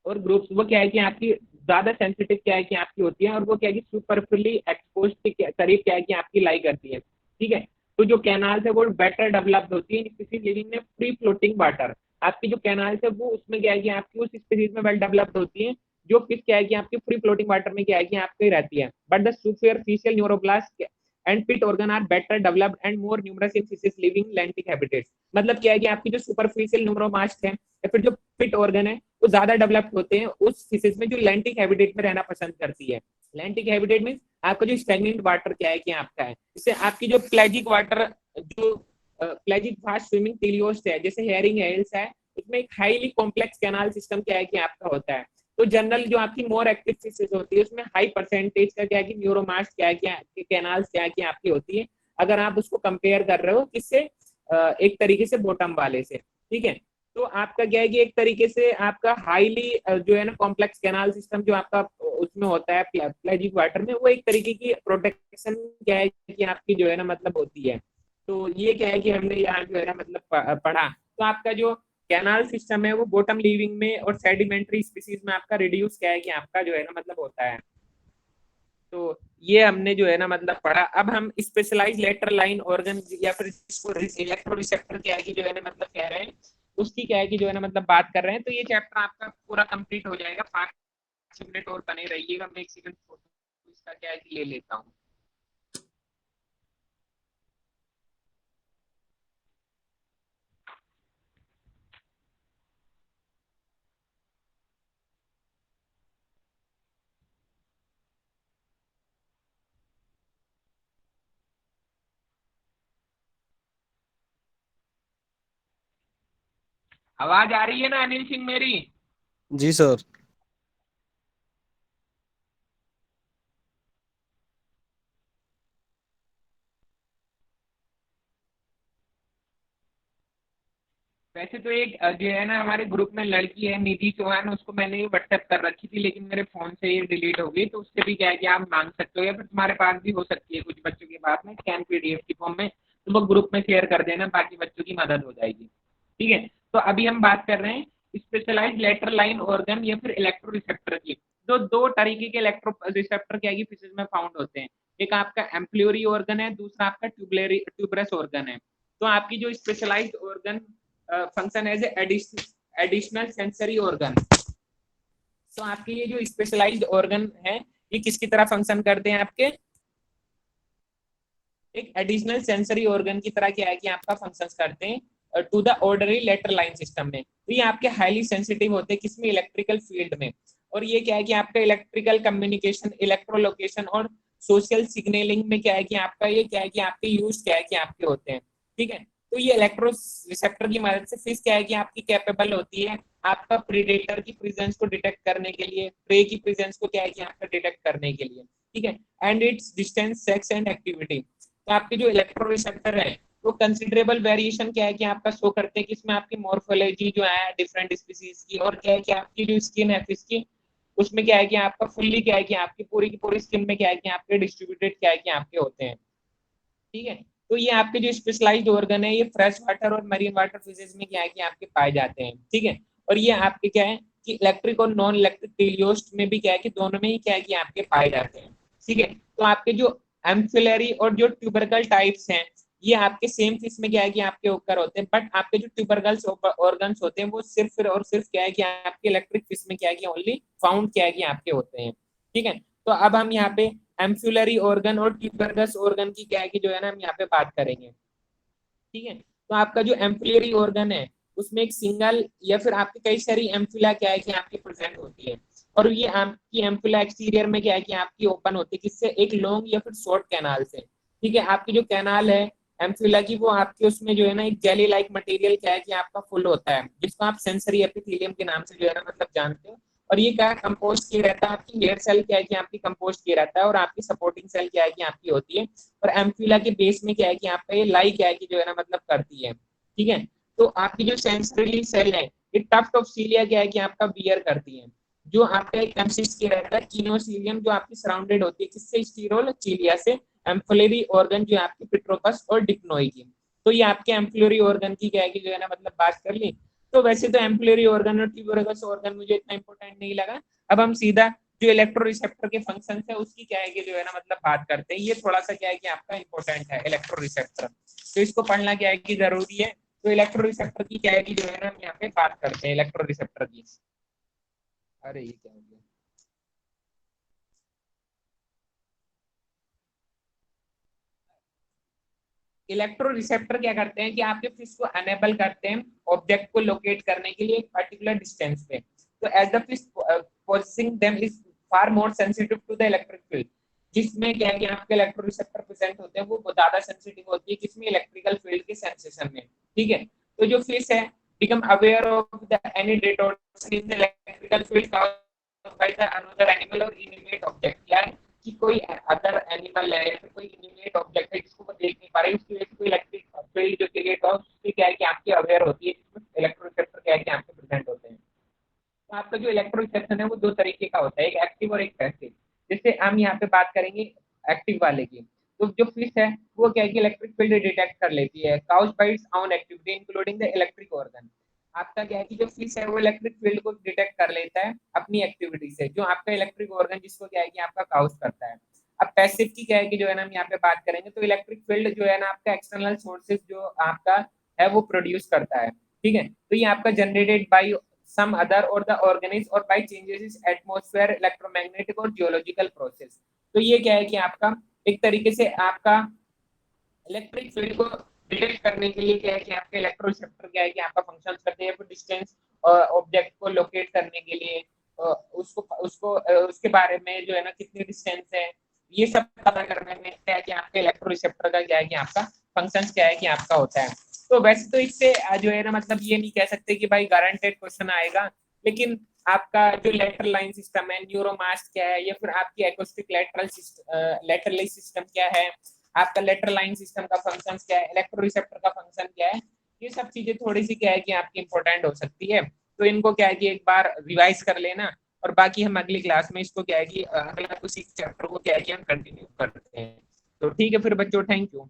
और ग्रुप्स वो क्या है कि आपकी ज्यादा सेंसिटिव क्या है कि आपकी होती है और वो क्या है कि सुपरफिली एक्सपोज के करीब क्या है कि आपकी लाई करती है। ठीक है, तो जो कैनाल्स है वो बेटर डेवलप्ड होती है स्पीसीज लिविंग में फ्री फ्लोटिंग वाटर। आपकी जो कैनाल्स है वो उसमें क्या है कि आपकी उस स्पीसीज में वेल डेवलप्ड होती है जो फिश क्या है कि आपकी फ्री फ्लोटिंग वाटर में क्या है कि आपकी रहती है, but the superficial neuroblast and pit organ are better developed and more numerous in fishes living lentic habitats. मतलब क्या है कि आपकी जो सुपरफिशियल न्यूरोमास्ट है या फिर जो पिट ऑर्गन है वो ज्यादा डेवलप्ड होते हैं उस फिशेस में जो लैंटिक हैबिटेट में रहना पसंद करती है। लैंटिक हैबिटेट मीन आपका जो स्टैग्नेंट वाटर क्या है कि आपका है, इससे आपकी जो प्लेजिक वाटर, जो प्लेजिक फास्ट स्विमिंग टेलियोस्ट है जैसे हेयरिंग हेल्स है, उसमें एक हाईली कॉम्प्लेक्स कैनाल सिस्टम क्या है कि आपका होता है। तो जनरल जो आपकी मोर एक्टिव फिशेज होती है उसमें हाई परसेंटेज का क्या है कि न्यूरोमास्ट क्या है कि कैनाल्स क्या है कि आपकी होती है, अगर आप उसको कंपेयर कर रहे हो किससे, एक तरीके से बॉटम वाले से। ठीक है, तो आपका क्या है कि एक तरीके से आपका हाईली जो है ना कॉम्प्लेक्स कैनाल सिस्टम जो आपका उसमें होता है प्लेजिक वाटर में, वो एक तरीके की प्रोटेक्शन क्या है कि आपकी जो है ना मतलब होती है। तो ये क्या है कि हमने यहाँ जो है ना मतलब पढ़ा। तो आपका जो कैनाल सिस्टम है वो बॉटम लिविंग में और सेडिमेंट्री स्पीसीज में आपका रिड्यूस क्या है कि आपका जो है ना मतलब होता है। तो ये हमने जो है ना मतलब पढ़ा। अब हम स्पेशलाइज लेटर लाइन ऑर्गन या फिर जिसको इलेक्ट्रो रिसेप्टर क्या है कि जो है ना मतलब कह रहे हैं, उसकी क्या है कि जो है ना मतलब बात कर रहे हैं। तो ये चैप्टर आपका पूरा कंप्लीट हो जाएगा। 5 मिनट और बने रहिएगा, मैं एक सेकंड फोटो इसका क्या है कि ले लेता हूँ। आवाज आ रही है ना अनिल सिंह मेरी? जी सर। वैसे तो एक जो है ना हमारे ग्रुप में लड़की है निधि चौहान, उसको मैंने ये व्हाट्सएप कर रखी थी, लेकिन मेरे फोन से ये डिलीट हो गई। तो उससे भी क्या है कि आप मांग सकते हो, या फिर तुम्हारे पास भी हो सकती है कुछ बच्चों के पास में स्कैन पीडीएफ की फॉर्म में, तो वो ग्रुप में शेयर कर देना, बाकी बच्चों की मदद हो जाएगी। ठीक है, तो अभी हम बात कर रहे हैं स्पेशलाइज लेटर लाइन ऑर्गन या फिर इलेक्ट्रो रिसेप्टर की। तो दो तरीके के इलेक्ट्रो रिसेप्टर क्या है कि फिशेज में फाउंड होते हैं। एक आपका एम्प्लोरी ऑर्गन है, दूसरा आपका ट्यूबरस ऑर्गन है। तो आपकी जो specialized organ function as additional sensory organ. तो आपके ये जो स्पेशलाइज्ड ऑर्गन है ये किसकी तरह फंक्शन करते हैं आपके, एक एडिशनल सेंसरी ऑर्गन की तरह क्या है कि आपका फंक्शंस करते हैं to the orderly lateral line system में। तो ये आपके हाईली सेंसिटिव होते हैं किसमें, इलेक्ट्रिकल फील्ड में। और ये क्या है कि आपका इलेक्ट्रिकल कम्युनिकेशन, इलेक्ट्रोलोकेशन और सोशल सिग्नलिंग में क्या है कि आपका ये क्या है कि आपके यूज क्या है कि आपके होते हैं। ठीक है, तो ये इलेक्ट्रो रिसेप्टर की मदद से फिश क्या है कि आपकी कैपेबल होती है आपका प्रीडेटर की प्रेजेंस को डिटेक्ट करने के लिए, प्रे की प्रेजेंस को क्या है कि आपका डिटेक्ट करने के लिए। ठीक है, and it's distance, sex and activity. तो आपके जो इलेक्ट्रो रिसेप्टर है वो कंसिडरेबल वेरिएशन क्या है कि आपका शो करते हैं कि इसमें आपकी मॉर्फोलॉजी जो है डिफरेंट स्पीसीज की, और क्या है कि आपकी जो स्किन है फिश की, उसमें क्या है कि आपका फुल्ली क्या है कि आपकी पूरी की पूरी स्किन में क्या है कि आपके डिस्ट्रीब्यूटेड क्या है कि आपके होते हैं। ठीक है, तो ये आपके जो स्पेशलाइज्ड ऑर्गन है ये फ्रेश वाटर और मरीन वाटर फिशेज में क्या है कि आपके पाए जाते हैं। ठीक है, और ये आपके क्या है कि इलेक्ट्रिक और नॉन इलेक्ट्रिक टेलियोस्ट में भी क्या है कि दोनों में ही क्या है कि आपके पाए जाते हैं। ठीक है, तो आपके जो एम्फिलरी और जो ट्यूबरकल टाइप्स हैं ये आपके सेम फिश में क्या है कि आपके ओकर होते हैं, बट आपके जो ट्यूबरकल्स ऑर्गन्स होते हैं वो सिर्फ और सिर्फ क्या है कि आपके इलेक्ट्रिक फिश में क्या है कि ओनली फाउंड क्या है कि आपके होते हैं। ठीक है, तो अब हम यहाँ पे एम्फुलरी ऑर्गन और ट्यूबरकस ऑर्गन की क्या है कि जो है ना हम यहाँ पे बात करेंगे। ठीक है, तो आपका जो एम्फुलरी ऑर्गन है उसमें एक सिंगल या फिर आपकी कई सारी एम्फुला क्या है कि आपकी प्रेजेंट होती है, और ये आपकी एम्फुला एक्सटीरियर में क्या है कि आपकी ओपन होती है किससे, एक लॉन्ग या फिर शॉर्ट कैनाल से। ठीक है, आपकी जो कैनाल है एम्फुला की वो आपके उसमें जो है ना एक जेली लाइक मटेरियल क्या है कि आपका फुल होता है, जिसको आप सेंसरी एपिथेलियम के नाम से जो है ना मतलब जानते हो। और ये क्या कंपोस्ट किया रहता है, आपकी हेयर सेल क्या है कि आपकी कंपोस्ट किया रहता है, और आपकी सपोर्टिंग सेल क्या है कि आपकी होती है। और एम्फिला के बेस में क्या है कि आपका ये लाई क्या है कि जो है ना मतलब करती है। ठीक है, तो आपकी जो सेंसरी सेल है ये टफ्ट ऑफ सीलिया क्या है कि आपका बियर करती है, जो आपका एक कंसिस्ट किया रहता है कीनोसीलियम, जो आपकी सराउंडेड होती है किससे, स्टीरोल चिलिया से। एम्फुलरी ऑर्गन जो है आपकी पिट्रोकस और डिप्नोई की। तो ये आपके एम्फुलरी ऑर्गन की क्या है कि जो है ना मतलब बात कर ली। तो वैसे तो एम्पुलरी ऑर्गन और ट्यूबरकस ऑर्गन मुझे इतना इंपॉर्टेंट नहीं लगा। अब हम सीधा जो इलेक्ट्रो रिसेप्टर के फंक्शन है उसकी क्या है कि जो है ना मतलब बात करते हैं। ये थोड़ा सा क्या है कि आपका इंपॉर्टेंट है इलेक्ट्रो रिसेप्टर, तो इसको पढ़ना क्या है कि जरूरी है। तो इलेक्ट्रो रिसेप्टर की क्या है कि जो है ना हम यहाँ पे बात करते हैं इलेक्ट्रो रिसेप्टर की। अरे ये क्या हो गया, इलेक्ट्रो रिसेप्टर क्या करते हैं कि आपके फिश को अनेबल करते हैं ऑब्जेक्ट को लोकेट करने के लिए एक पर्टिकुलर डिस्टेंस पे। तो as the fish positioning them is far more sensitive to the electric field, जिसमें क्या है कि आपके इलेक्ट्रो रिसेप्टर प्रेजेंट होते हैं वो ज्यादा सेंसिटिव होती है किसमें, इलेक्ट्रिकल फील्ड के सेंसेशन में। ठीक है, तो जो फिश है become aware of the any distortion in the electrical field caused by the another animal or inanimate object, क्या है कि कोई अदर एनिमल है या फिर कोई इनिमेट ऑब्जेक्ट है जिसको वो देख नहीं पा रही, उसकी वजह से कोई इलेक्ट्रिक फील्ड जो क्रिएट हुआ उससे क्या है कि आपकी अवेयर होती है, जिसमें इलेक्ट्रोरिसेप्टर क्या है कि आपके प्रेजेंट होते हैं। तो आपका जो इलेक्ट्रोरिसेप्शन है वो दो तरीके का होता है, एक एक्टिव और एक पैसिव। जैसे हम यहाँ पे बात करेंगे एक्टिव वाले की, तो जो फिश है वो क्या है कि इलेक्ट्रिक फील्ड डिटेक्ट कर लेती है caused bye its own activity including the electric organ. आपका क्या है कि जो फिश है वो इलेक्ट्रिक फील्ड को डिटेक्ट कर लेता है अपनी एक्टिविटी से, जो आपका इलेक्ट्रिक ऑर्गन जिसको क्या है कि आपका काउज करता है। अब पैसिव की क्या है कि जो है ना हम यहाँ पे बात करेंगे, तो इलेक्ट्रिक फील्ड जो है ना आपका एक्सटर्नल सोर्सेज जो आपका है वो प्रोड्यूस करता है। ठीक है, तो ये आपका generated by some other or the organism or by changes in atmosphere, electromagnetic और geological process। तो ये क्या है कि आपका एक तरीके से आपका इलेक्ट्रिक फील्ड को डिटेक्ट करने के लिए क्या है कि आपके इलेक्ट्रोरिसेप्टर क्या है कि आपका फंक्शन करते हैं डिस्टेंस ऑब्जेक्ट को लोकेट करने के लिए, उसको उसको उसके बारे में जो है ना कितनी डिस्टेंस है ये सब पता करने में क्या है कि आपके इलेक्ट्रोरिसेप्टर का क्या है कि आपका फंक्शन क्या है कि आपका होता है। तो वैसे तो इससे जो है ना मतलब ये नहीं कह सकते कि भाई गारंटेड क्वेश्चन आएगा, लेकिन आपका जो लेटरल लाइन सिस्टम है, न्यूरोमास्ट क्या है, या फिर आपकी एक्रोस्टिक लेटरल सिस्टम क्या है, आपका लेटरल लाइन सिस्टम का फंक्शन क्या है, इलेक्ट्रोरिसेप्टर का फंक्शन क्या है, ये सब चीजें थोड़ी सी क्या है कि आपकी इंपॉर्टेंट हो सकती है। तो इनको क्या है कि एक बार रिवाइज कर लेना, और बाकी हम अगली क्लास में इसको क्या है कि अगला उसी चैप्टर को क्या है कि हम कंटिन्यू करते हैं। तो ठीक है फिर बच्चों, थैंक यू।